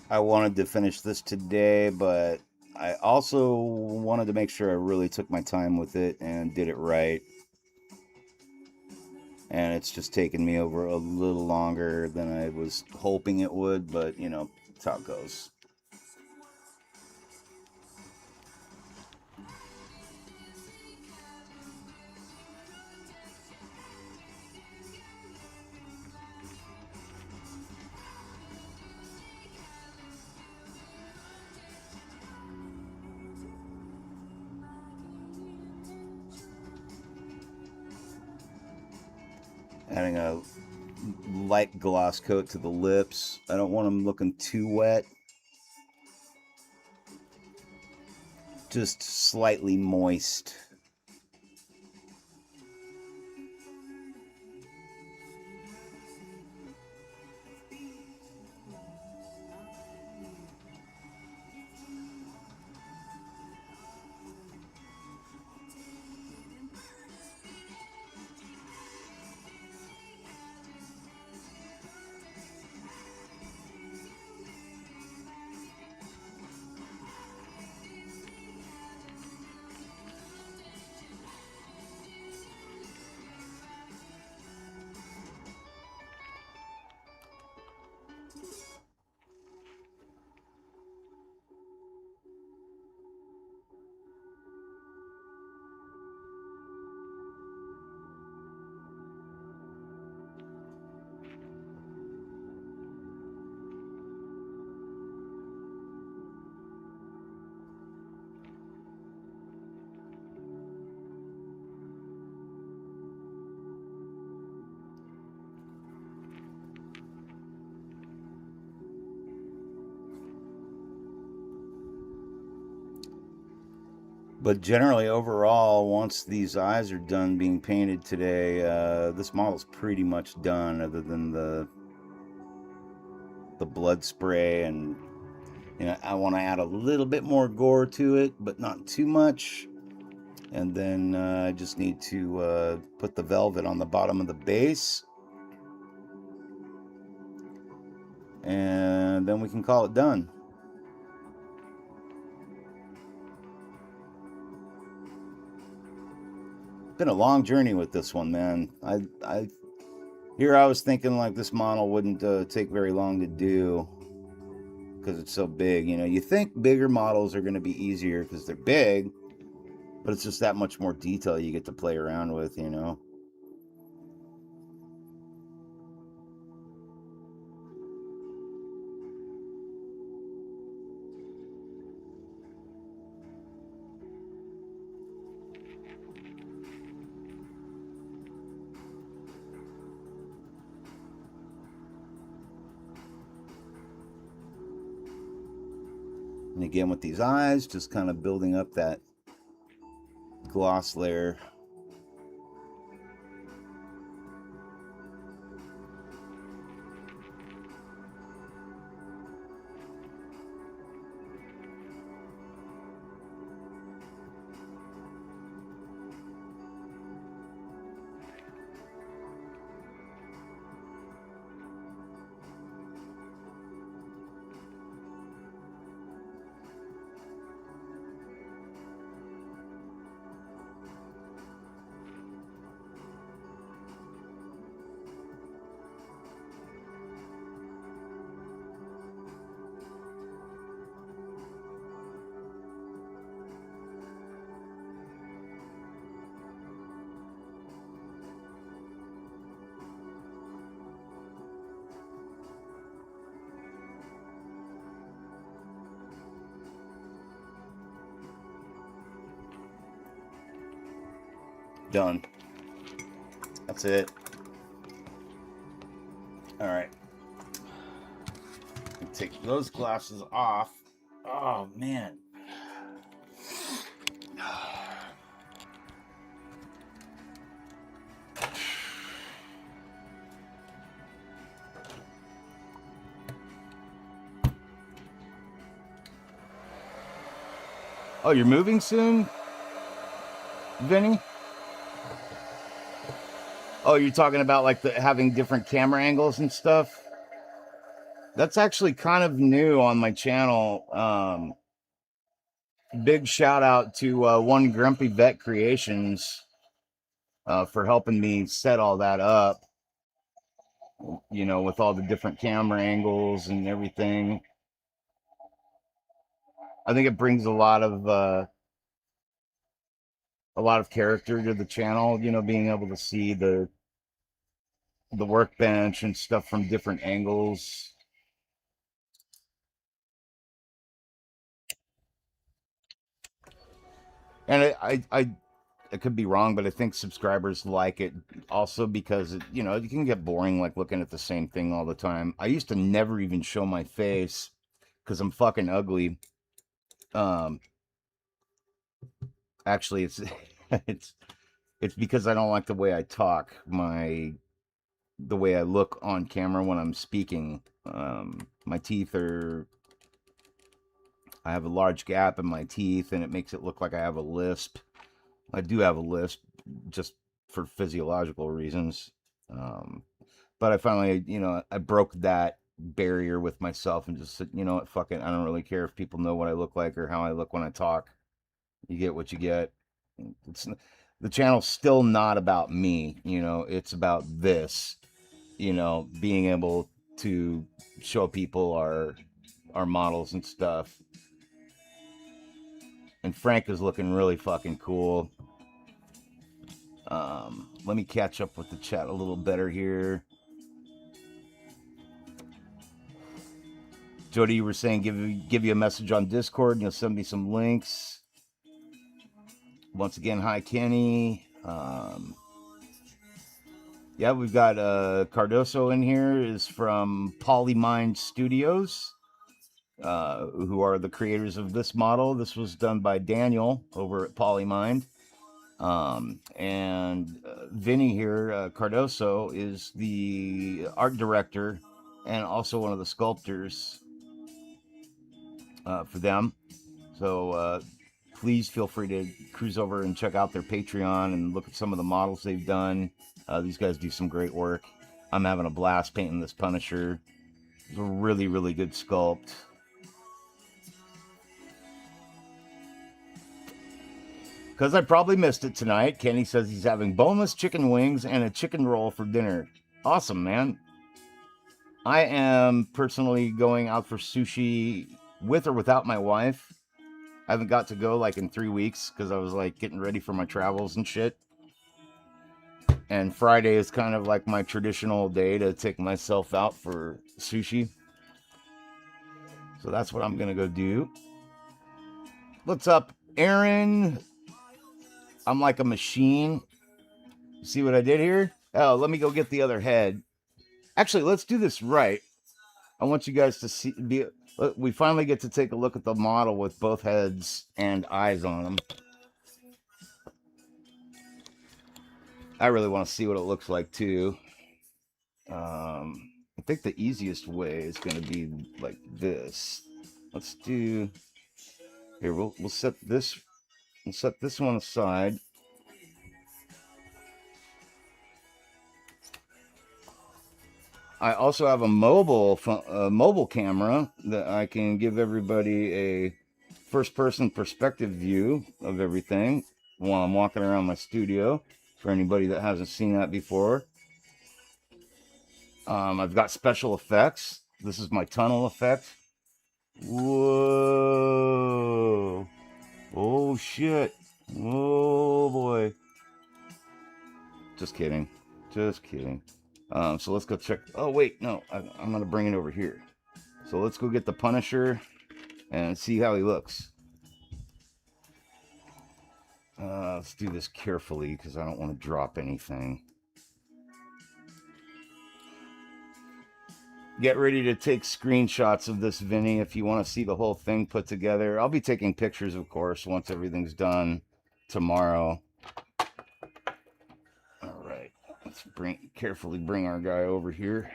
I wanted to finish this today, but I also wanted to make sure I really took my time with it and did it right. And it's just taken me over a little longer than I was hoping it would, but you know, that's how it goes. Adding a light gloss coat to the lips. I don't want them looking too wet. Just slightly moist. But generally, overall, once these eyes are done being painted today, this model's pretty much done, other than the blood spray. And you know, I want to add a little bit more gore to it, but not too much. And then I just need to put the velvet on the bottom of the base, and then we can call it done. Been a long journey with this one, man. I was thinking like this model wouldn't take very long to do because it's so big. You know, you think bigger models are going to be easier because they're big, but it's just that much more detail you get to play around with, you know. And again, with these eyes, just kind of building up that gloss layer. Done. That's it. All right. Take those glasses off. Oh, man. Oh, you're moving soon, Vinny? Oh, you're talking about like having different camera angles and stuff? That's actually kind of new on my channel. Big shout out to One Grumpy Vet Creations for helping me set all that up, you know, with all the different camera angles and everything. I think it brings a lot of character to the channel, you know, being able to see the workbench and stuff from different angles. And I could be wrong, but I think subscribers like it also because it, you know, you can get boring like looking at the same thing all the time. I used to never even show my face because I'm fucking ugly. Actually, it's it's it's because I don't like the way I talk. The way I look on camera when I'm speaking. My teeth are. I have a large gap in my teeth, and it makes it look like I have a lisp. I do have a lisp, just for physiological reasons. But I finally, you know, I broke that barrier with myself and just said, you know what, fuck it. I don't really care if people know what I look like or how I look when I talk. You get what you get. It's the channel's still not about me, you know. It's about this, you know, being able to show people our models and stuff. And Frank is looking really fucking cool. Let me catch up with the chat a little better here. Jody, you were saying give you a message on Discord and you'll send me some links. Once again, hi Kenny. Yeah, we've got Cardoso in here, is from Polymind Studios, who are the creators of this model. This was done by Daniel over at Polymind. And Vinny here, Cardoso, is the art director and also one of the sculptors for them. So please feel free to cruise over and check out their Patreon and look at some of the models they've done. These guys do some great work. I'm having a blast painting this Punisher. It's a really, really good sculpt. Because I probably missed it tonight. Kenny says he's having boneless chicken wings and a chicken roll for dinner. Awesome, man. I am personally going out for sushi with or without my wife. I haven't got to go like in 3 weeks because I was like getting ready for my travels and shit. And Friday is kind of like my traditional day to take myself out for sushi. So that's what I'm going to go do. What's up, Aaron? I'm like a machine. See what I did here? Oh, let me go get the other head. Actually, let's do this right. I want you guys to see. We finally get to take a look at the model with both heads and eyes on them. I really want to see what it looks like too. I think the easiest way is going to be like this. Let's do. Here, we'll set this. We'll set this one aside. I also have a mobile camera that I can give everybody a first-person perspective view of everything while I'm walking around my studio. For anybody that hasn't seen that before, I've got special effects. This is my tunnel effect. Whoa! Oh shit! Oh boy! Just kidding. Just kidding. So let's go check. Oh wait, no, I'm gonna bring it over here. So let's go get the Punisher and see how he looks. Let's do this carefully because I don't want to drop anything. Get ready to take screenshots of this, Vinny, if you want to see the whole thing put together. I'll be taking pictures, of course, once everything's done tomorrow. All right, let's carefully bring our guy over here.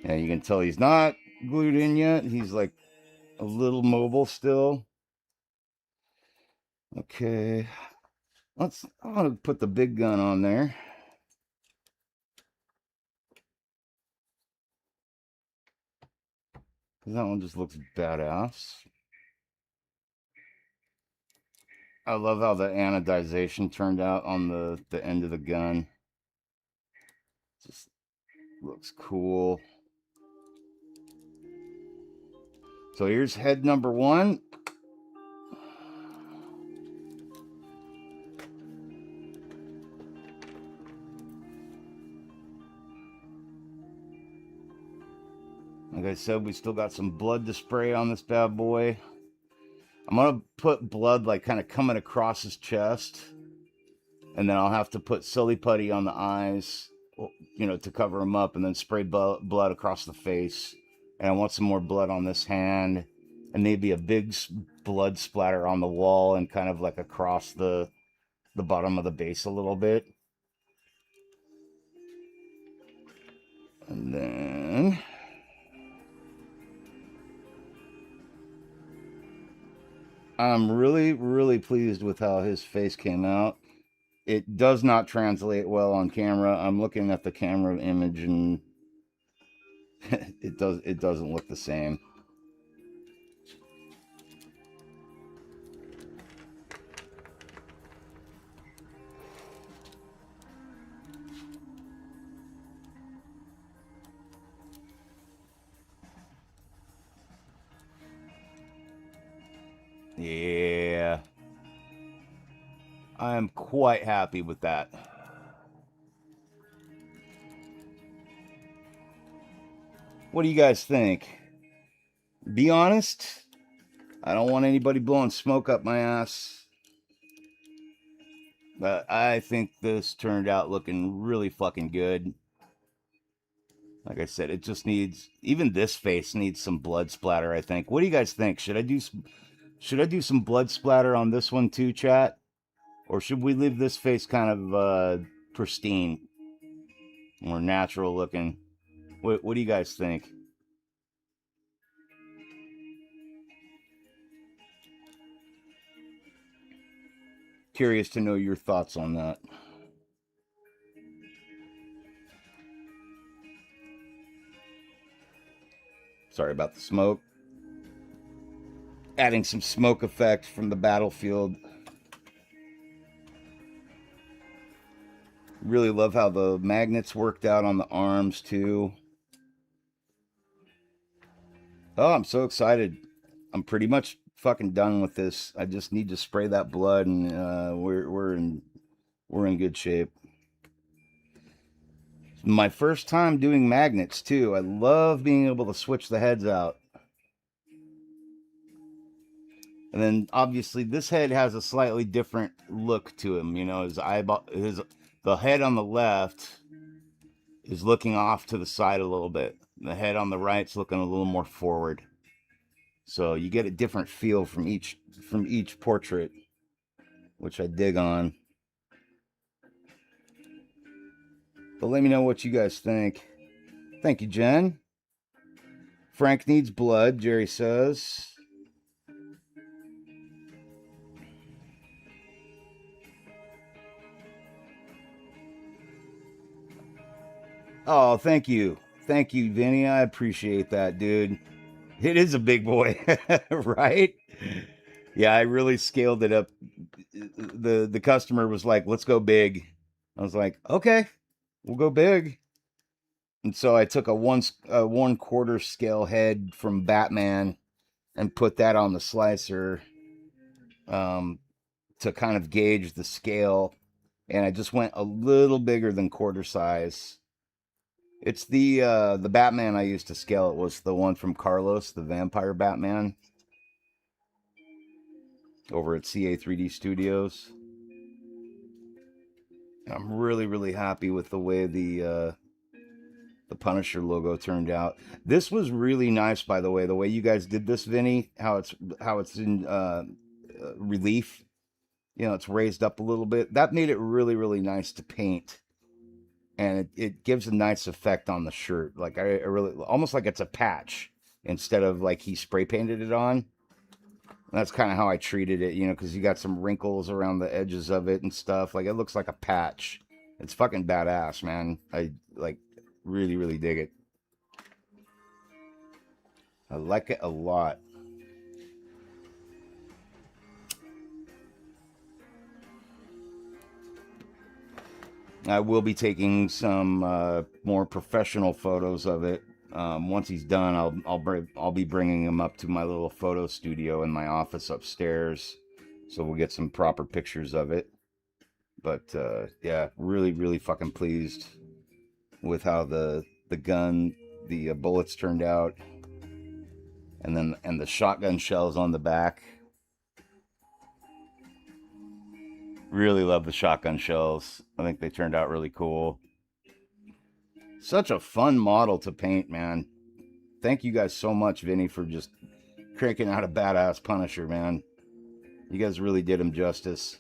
Yeah, you can tell he's not glued in yet. He's like a little mobile still. Okay, I'm gonna put the big gun on there. That one just looks badass. I love how the anodization turned out on the end of the gun. Just looks cool. So here's head number 1. Like I said, we still got some blood to spray on this bad boy. I'm gonna put blood like kind of coming across his chest, and then I'll have to put silly putty on the eyes, you know, to cover him up, and then spray blood across the face. And I want some more blood on this hand, and maybe a big blood splatter on the wall and kind of like across the bottom of the base a little bit. And then I'm really, really pleased with how his face came out. It does not translate well on camera. I'm looking at the camera image and it doesn't look the same. Yeah. I am quite happy with that. What do you guys think? Be honest. I don't want anybody blowing smoke up my ass. But I think this turned out looking really fucking good. Like I said, it just needs, even this face needs some blood splatter, I think. What do you guys think? Should I do some blood splatter on this one too, chat? Or should we leave this face kind of pristine, more natural looking? What do you guys think? Curious to know your thoughts on that. Sorry about the smoke. Adding some smoke effect from the battlefield. Really love how the magnets worked out on the arms too. Oh, I'm so excited. I'm pretty much fucking done with this. I just need to spray that blood and we're in good shape. My first time doing magnets too. I love being able to switch the heads out. And then obviously this head has a slightly different look to him. You know, the head on the left is looking off to the side a little bit. The head on the right's looking a little more forward. So you get a different feel from each portrait, which I dig on. But let me know what you guys think. Thank you, Jen. Frank needs blood, Jerry says. Oh, thank you. Thank you, Vinny. I appreciate that, dude. It is a big boy, right? Yeah, I really scaled it up. The customer was like, "Let's go big." I was like, "Okay, we'll go big." And so I took a 1/4 scale head from Batman and put that on the slicer to kind of gauge the scale. And I just went a little bigger than quarter size. It's the Batman I used to scale. It was the one from Carlos, the vampire Batman, over at CA 3D Studios. I'm really, really happy with the way the Punisher logo turned out. This was really nice, by the way you guys did this, Vinny. How it's in relief. You know, it's raised up a little bit. That made it really, really nice to paint, and it gives a nice effect on the shirt. Like I really almost like it's a patch instead of like he spray painted it on. That's kind of how I treated it, you know, because you got some wrinkles around the edges of it and stuff. Like it looks like a patch. It's fucking badass, man. I like really, really dig it. I like it a lot. I will be taking some more professional photos of it. Once he's done, I'll be bringing him up to my little photo studio in my office upstairs, so we'll get some proper pictures of it. But yeah, really, really fucking pleased with how the gun, the bullets turned out, and the shotgun shells on the back. Really love the shotgun shells. I think they turned out really cool. Such a fun model to paint, man. Thank you guys so much, Vinny, for just cranking out a badass Punisher, man. You guys really did him justice.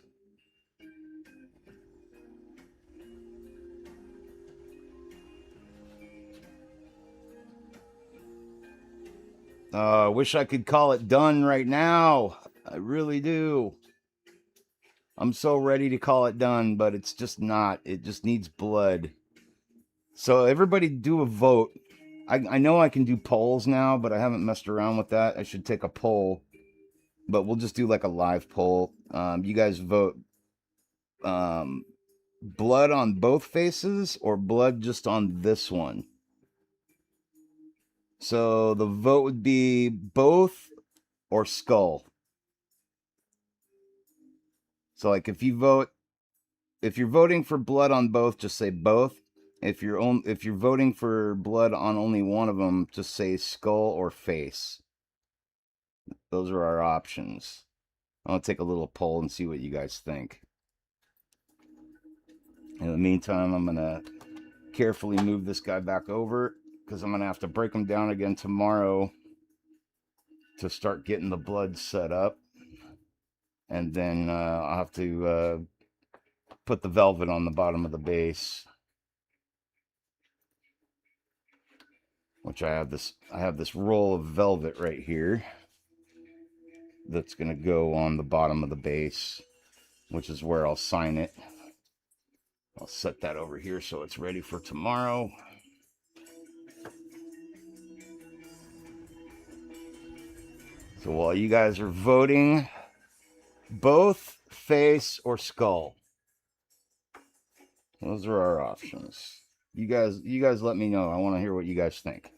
Wish I could call it done right now. I really do. I'm so ready to call it done, but it's just not. It just needs blood. So everybody do a vote. I know I can do polls now, but I haven't messed around with that. I should take a poll, but we'll just do like a live poll. You guys vote blood on both faces or blood just on this one. So the vote would be both or skull. So like if you're voting for blood on both, just say both. If you're voting for blood on only one of them, just say skull or face. Those are our options. I'll take a little poll and see what you guys think. In the meantime, I'm gonna carefully move this guy back over because I'm gonna have to break him down again tomorrow to start getting the blood set up, and then I'll have to put the velvet on the bottom of the base, which I have this roll of velvet right here that's gonna go on the bottom of the base, which is where I'll sign it. I'll set that over here so it's ready for tomorrow. So while you guys are voting, both, face, or skull. Those are our options. You guys let me know. I want to hear what you guys think.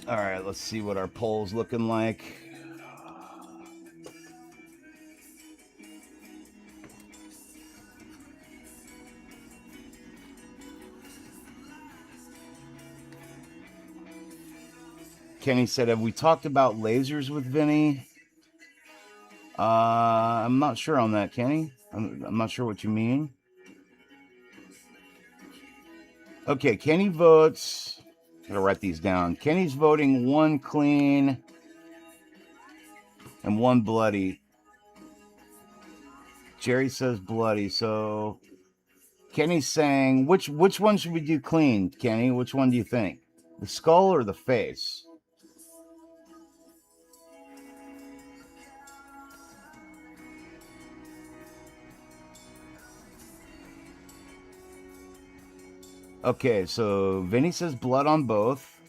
All right, let's see what our poll's looking like. Kenny said, have we talked about lasers with Vinny? I'm not sure on that, Kenny. I'm not sure what you mean. Okay, Kenny votes. Gotta write these down. Kenny's voting one clean and one bloody. Jerry says bloody. So Kenny's saying which one should we do clean, Kenny? Which one do you think? The skull or the face? Okay, so Vinny says blood on both.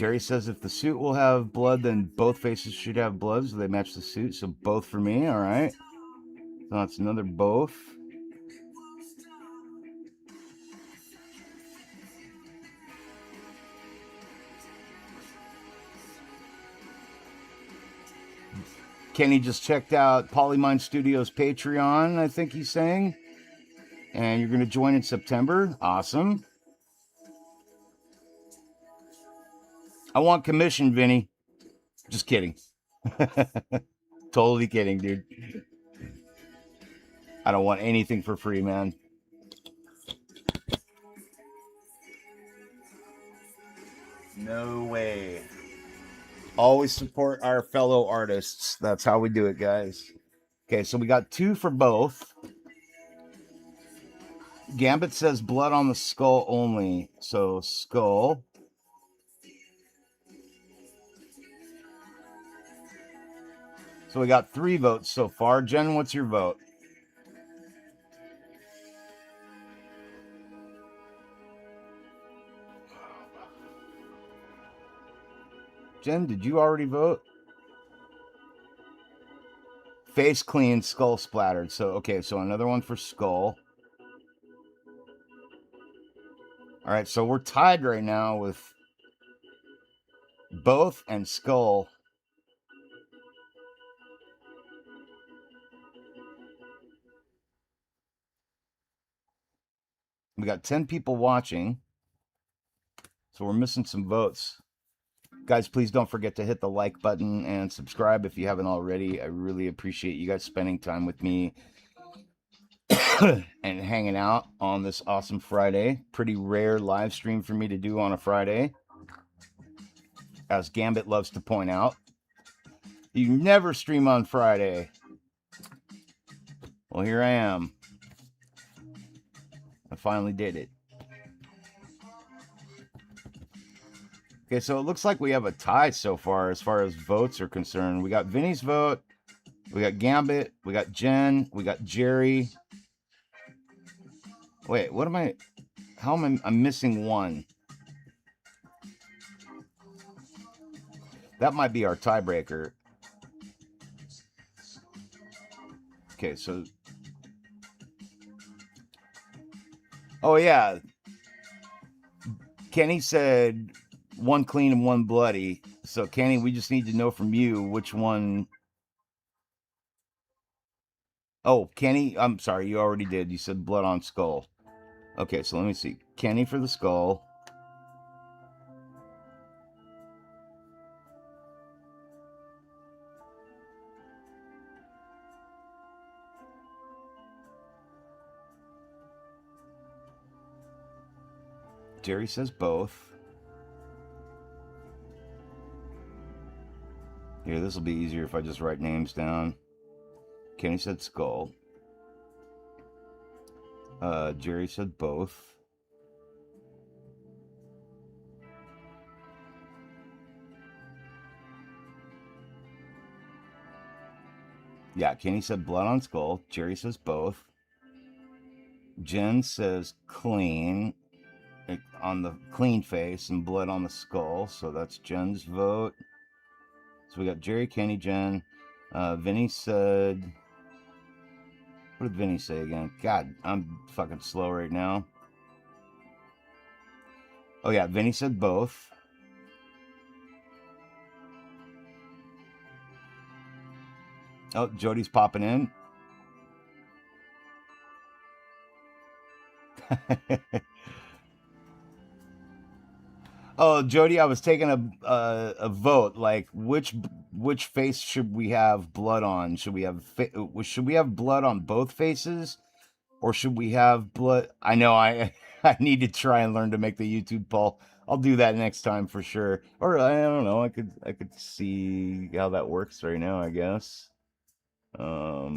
Jerry says if the suit will have blood, then both faces should have blood, so they match the suit. So both for me, all right. So that's another both. Kenny just checked out Polymind Studios Patreon, I think he's saying. And you're going to join in September. Awesome. I want commission, Vinny. Just kidding. Totally kidding, dude. I don't want anything for free, man. No way. Always support our fellow artists. That's how we do it, guys. Okay, so we got 2 for both. Gambit says blood on the skull only. So skull. So we got 3 votes so far. Jen, what's your vote? Jen, did you already vote? Face clean, skull splattered. So, okay, so another one for skull. All right, so we're tied right now with both and skull. We got 10 people watching. So we're missing some votes. Guys, please don't forget to hit the like button and subscribe if you haven't already. I really appreciate you guys spending time with me and hanging out on this awesome Friday. Pretty rare live stream for me to do on a Friday. As Gambit loves to point out, you never stream on Friday. Well, here I am. I finally did it. Okay, so it looks like we have a tie so far as votes are concerned. We got Vinny's vote, we got Gambit, we got Jen, we got Jerry. Wait, what am I? How am I? I'm missing one. That might be our tiebreaker. Okay, so. Oh, yeah. Kenny said 1 clean and 1 bloody. So, Kenny, we just need to know from you which one. Oh, Kenny, I'm sorry, you already did. You said blood on skull. Okay, so let me see. Kenny for the skull. Jerry says both. Here, this will be easier if I just write names down. Kenny said skull. Jerry said both. Yeah, Kenny said blood on skull. Jerry says both. Jen says clean on the clean face and blood on the skull. So that's Jen's vote. So we got Jerry, Kenny, Jen. Vinny said... What did Vinny say again? God, I'm fucking slow right now. Oh yeah, Vinny said both. Oh, Jody's popping in. Oh, Jody, I was taking a vote. Like, which face should we have blood on? Should we have blood on both faces, or should we have blood? I know I I need to try and learn to make the YouTube poll. I'll do that next time for sure. Or I don't know. I could see how that works right now, I guess. How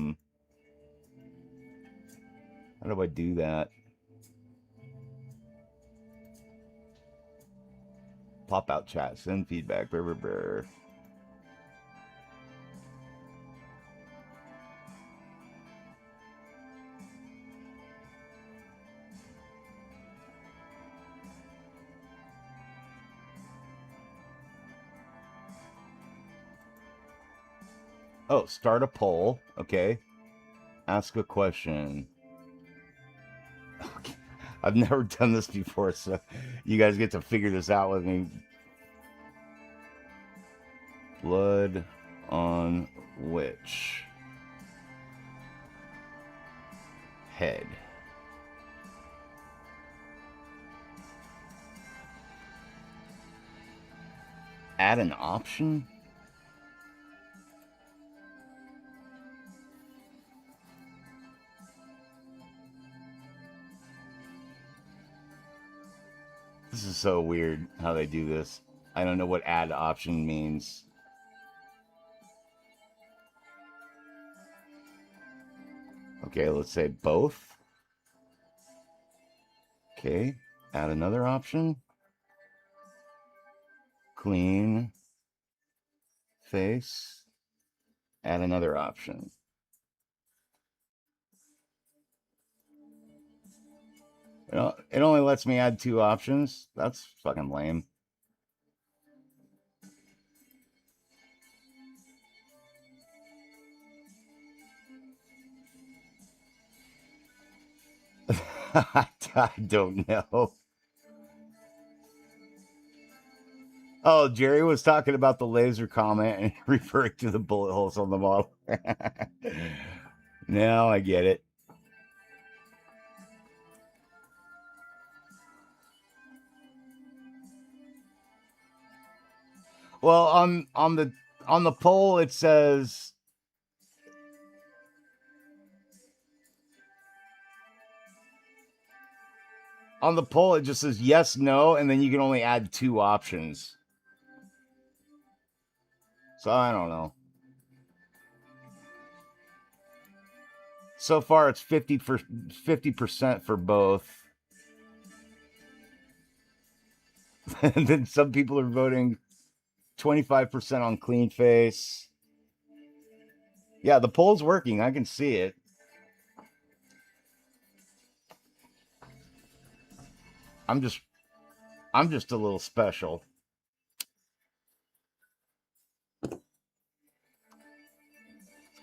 do I do that? Pop out chat, send feedback. Brr, brr, brr. Oh, start a poll. Okay. Ask a question. Okay. I've never done this before, so you guys get to figure this out with me. Blood on which head? Add an option? This is so weird how they do this. I don't know what add option means. Okay, let's say both. Okay, add another option. Clean face. Add another option. It only lets me add 2 options. That's fucking lame. I don't know. Oh, Jerry was talking about the laser comment and referring to the bullet holes on the model. Now I get it. Well, on the poll it says on the poll it just says yes, no, and then you can only add 2 options. So I don't know. So far it's 50% for both. And then some people are voting 25% on clean face. Yeah, the poll's working. I can see it. I'm just a little special. It's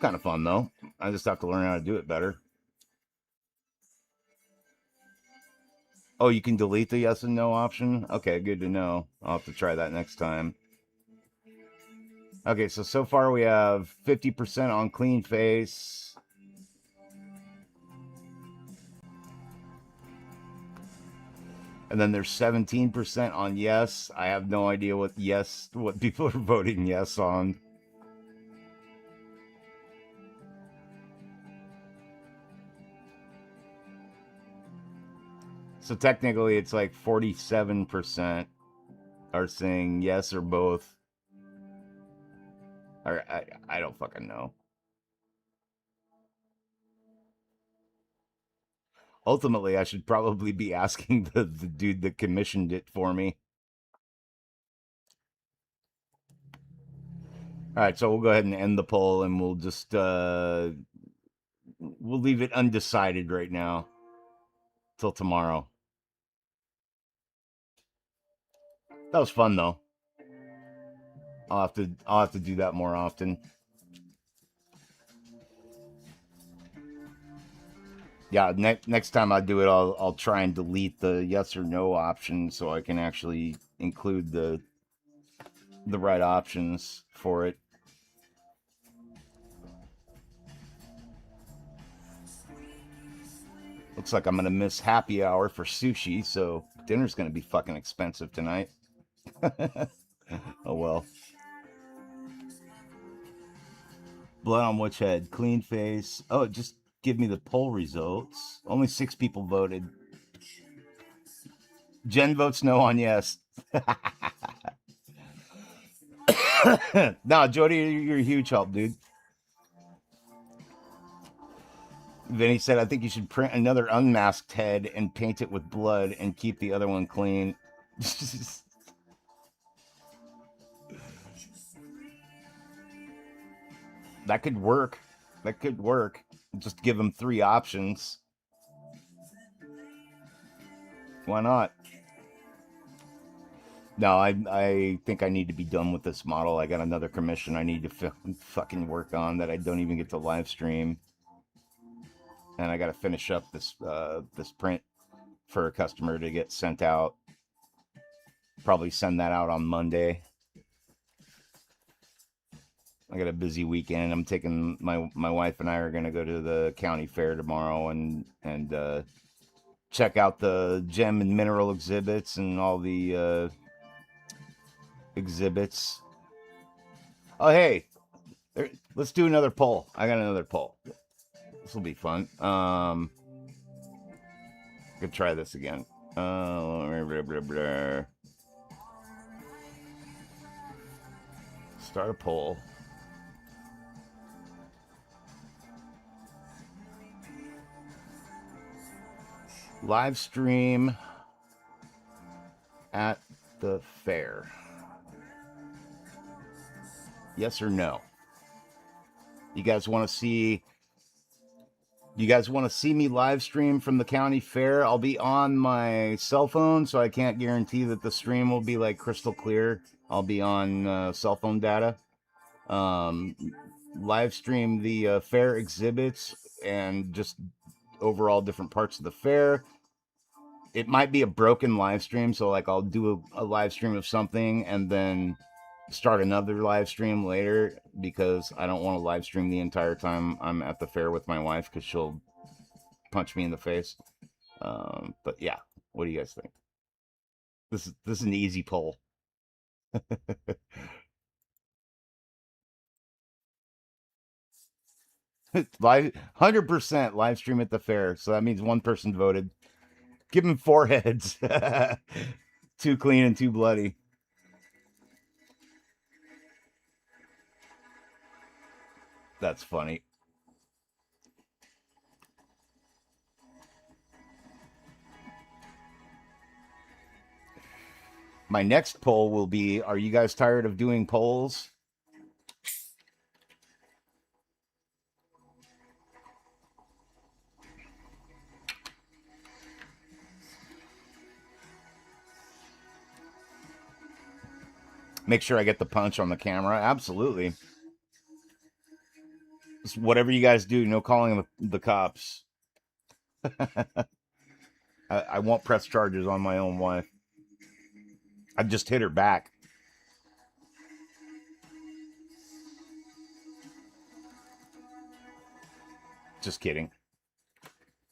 kind of fun though. I just have to learn how to do it better. Oh, you can delete the yes and no option? Okay, good to know. I'll have to try that next time. Okay, so far we have 50% on clean face. And then there's 17% on yes. I have no idea what people are voting yes on. So technically it's like 47% are saying yes or both. Or I don't fucking know. Ultimately, I should probably be asking the dude that commissioned it for me. All right, so we'll go ahead and end the poll, and we'll just we'll leave it undecided right now till tomorrow. That was fun though. I'll have to do that more often. Yeah, next time I do it, I'll try and delete the yes or no option so I can actually include the right options for it. Looks like I'm gonna miss happy hour for sushi, so dinner's gonna be fucking expensive tonight. Oh well. Blood on which head? Clean face. Oh, just give me the poll results. Only 6 people voted. Jen votes no on yes. No, Jody, you're a huge help, dude. Vinny said, I think you should print another unmasked head and paint it with blood and keep the other one clean. That could work. That could work. Just give them 3 options. Why not? No, I think I need to be done with this model. I got another commission I need to fucking work on that I don't even get to live stream, and I got to finish up this print for a customer to get sent out. Probably send that out on Monday. I got a busy weekend. I'm taking my wife and I are gonna go to the county fair tomorrow and check out the gem and mineral exhibits and all the exhibits. Oh hey, let's do another poll. I got another poll. This will be fun. Could try this again. Blah, blah, blah. Start a poll. Live stream at the fair. Yes or no? You guys want to see me live stream from the county fair? I'll be on my cell phone, so I can't guarantee that the stream will be like crystal clear. I'll be on cell phone data. Live stream the fair exhibits and just overall different parts of the fair. It might be a broken live stream, so like I'll do a live stream of something and then start another live stream later, because I don't want to live stream the entire time I'm at the fair with my wife, because she'll punch me in the face. But yeah, what do you guys think? This is an easy poll. Live 100% live stream at the fair, so that means one person voted. Give him 4 heads. Too clean and too bloody. That's funny. My next poll will be, are you guys tired of doing polls? Make sure I get the punch on the camera. Absolutely. Just whatever you guys do, no calling the cops. I won't press charges on my own wife. I just hit her back. Just kidding.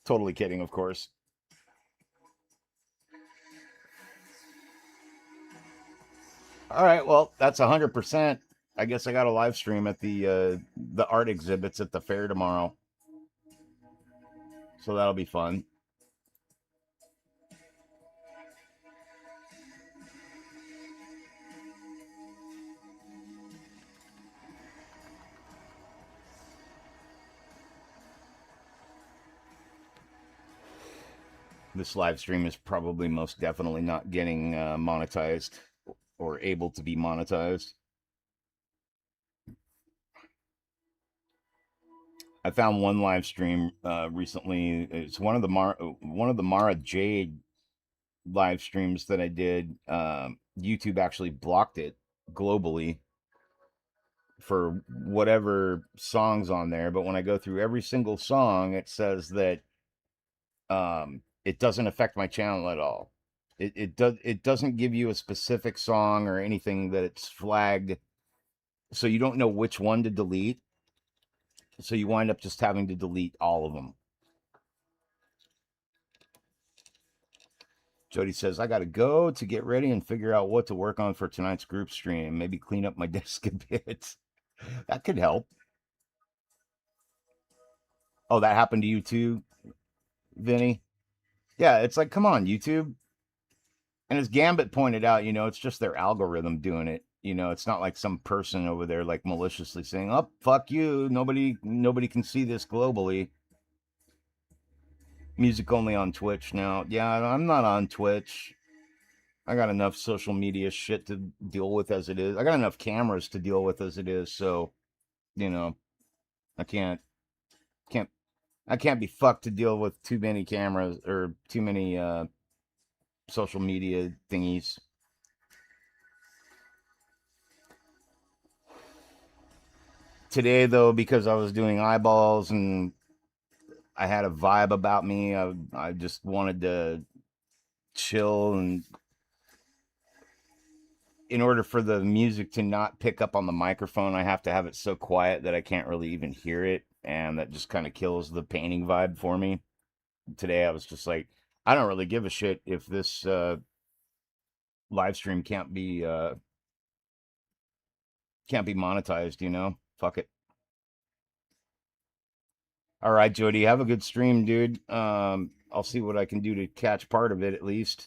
Totally kidding, of course. All right, well, that's 100%. I guess I got a live stream at the art exhibits at the fair tomorrow. So that'll be fun. This live stream is probably most definitely not getting monetized or able to be monetized. I found one live stream recently. It's one of the Mara Jade live streams that I did. YouTube actually blocked it globally for whatever songs on there, but when I go through every single song, it says that it doesn't affect my channel at all. It doesn't give you a specific song or anything that it's flagged, so you don't know which one to delete. So you wind up just having to delete all of them. Jody says, I got to go to get ready and figure out what to work on for tonight's group stream. Maybe clean up my desk a bit. That could help. Oh, that happened to you too, Vinny? Yeah, it's like, come on, YouTube. And as Gambit pointed out, it's just their algorithm doing it. It's not like some person over there like maliciously saying, "Oh, fuck you. Nobody can see this globally." Music only on Twitch now. Yeah, I'm not on Twitch. I got enough social media shit to deal with as it is. I got enough cameras to deal with as it is, so I can't be fucked to deal with too many cameras or too many social media thingies. Today, though, because I was doing eyeballs and I had a vibe about me, I just wanted to chill. And in order for the music to not pick up on the microphone, I have to have it so quiet that I can't really even hear it. And that just kind of kills the painting vibe for me. Today, I was just like, I don't really give a shit if this live stream can't be monetized, you know? Fuck it. All right, Jody, have a good stream, dude. I'll see what I can do to catch part of it at least.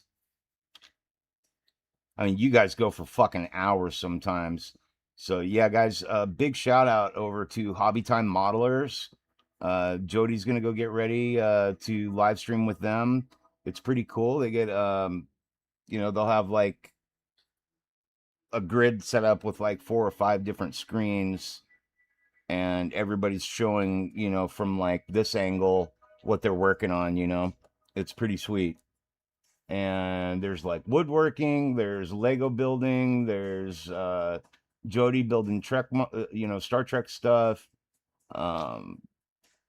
I mean, you guys go for fucking hours sometimes. So yeah, guys, big shout out over to Hobby Time Modelers. Jody's gonna go get ready to live stream with them. It's pretty cool. They get they'll have like a grid set up with like 4 or 5 different screens, and everybody's showing, from like this angle what they're working on, It's pretty sweet. And there's like woodworking, there's Lego building, there's Jody building Star Trek stuff, um,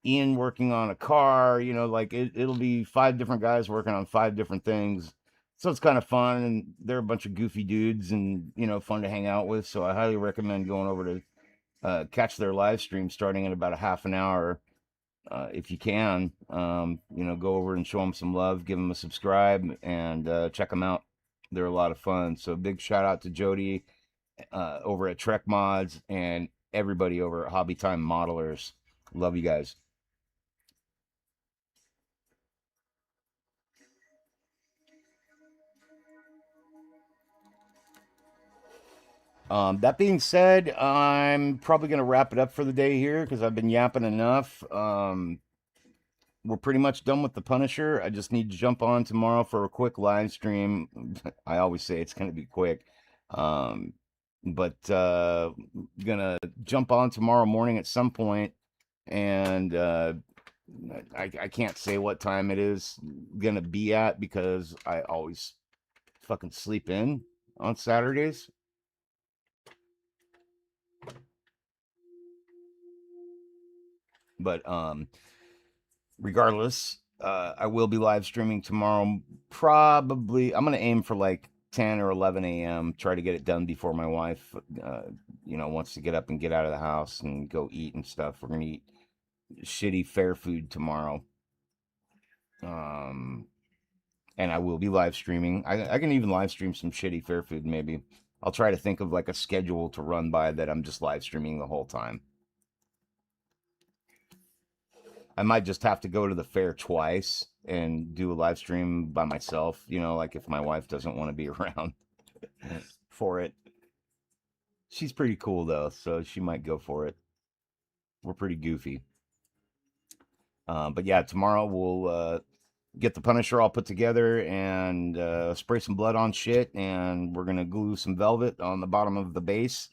Ian working on a car, like it'll be 5 different guys working on 5 different things. So it's kind of fun, and they're a bunch of goofy dudes, and fun to hang out with. So I highly recommend going over to catch their live stream starting in about a half an hour. If you can, go over and show them some love, give them a subscribe, and check them out. They're a lot of fun. So big shout out to Jody over at Trek Mods and everybody over at Hobby Time Modelers. Love you guys. That being said, I'm probably going to wrap it up for the day here because I've been yapping enough. We're pretty much done with the Punisher. I just need to jump on tomorrow for a quick live stream. I always say it's going to be quick. Um, but gonna jump on tomorrow morning at some point, and I can't say what time it is gonna be at because I always fucking sleep in on Saturdays. But regardless, I will be live streaming tomorrow. Probably, I'm gonna aim for like 10 or 11 a.m. Try to get it done before my wife, wants to get up and get out of the house and go eat and stuff. We're gonna eat shitty fair food tomorrow. Um, and I will be live streaming. I can even live stream some shitty fair food. Maybe I'll try to think of like a schedule to run by that I'm just live streaming the whole time. I might just have to go to the fair twice and do a live stream by myself, like if my wife doesn't want to be around for it. She's pretty cool though, so she might go for it. We're pretty goofy. But yeah, tomorrow we'll get the Punisher all put together and spray some blood on shit, and we're gonna glue some velvet on the bottom of the base,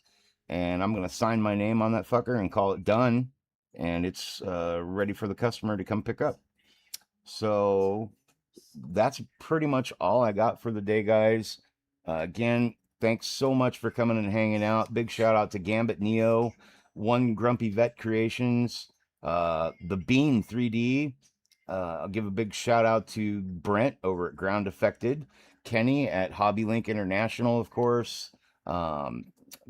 and I'm gonna sign my name on that fucker and call it done, and it's ready for the customer to come pick up. So that's pretty much all I got for the day, guys. Again, thanks so much for coming and hanging out. Big shout out to Gambit Neo, One Grumpy Vet Creations, the Bean 3D. I'll give a big shout out to Brent over at Ground Affected, Kenny at Hobby Link International, of course.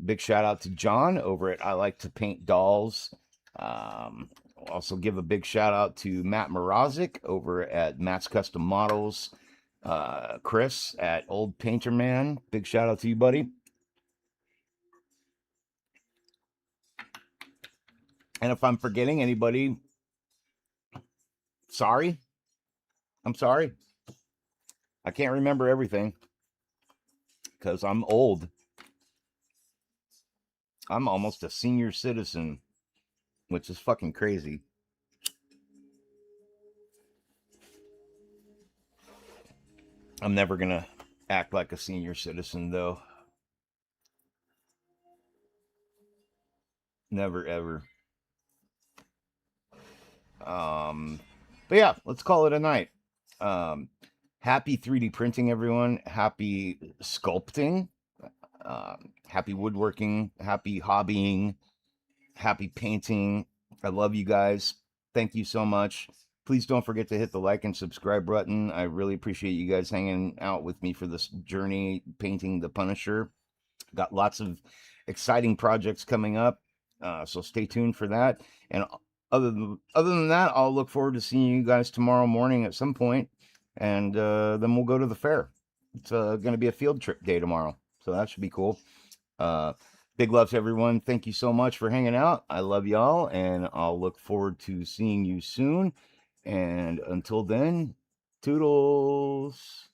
Big shout out to John over at I Like to Paint Dolls. Also give a big shout out to Matt Morozic over at Matt's Custom Models. Chris at Old Painter Man. Big shout out to you, buddy. And if I'm forgetting anybody, sorry. I'm sorry. I can't remember everything because I'm old. I'm almost a senior citizen, which is fucking crazy. I'm never going to act like a senior citizen, though. Never, ever. But yeah, let's call it a night. Happy 3D printing, everyone. Happy sculpting. Happy woodworking. Happy hobbying. Happy painting. I love you guys. Thank you so much. Please don't forget to hit the like and subscribe button. I really appreciate you guys hanging out with me for this journey painting the Punisher. Got lots of exciting projects coming up, so stay tuned for that. And other than that, I'll look forward to seeing you guys tomorrow morning at some point, and then we'll go to the fair. It's going to be a field trip day tomorrow, so that should be cool. Uh, big love to everyone. Thank you so much for hanging out. I love y'all, and I'll look forward to seeing you soon. And until then, toodles.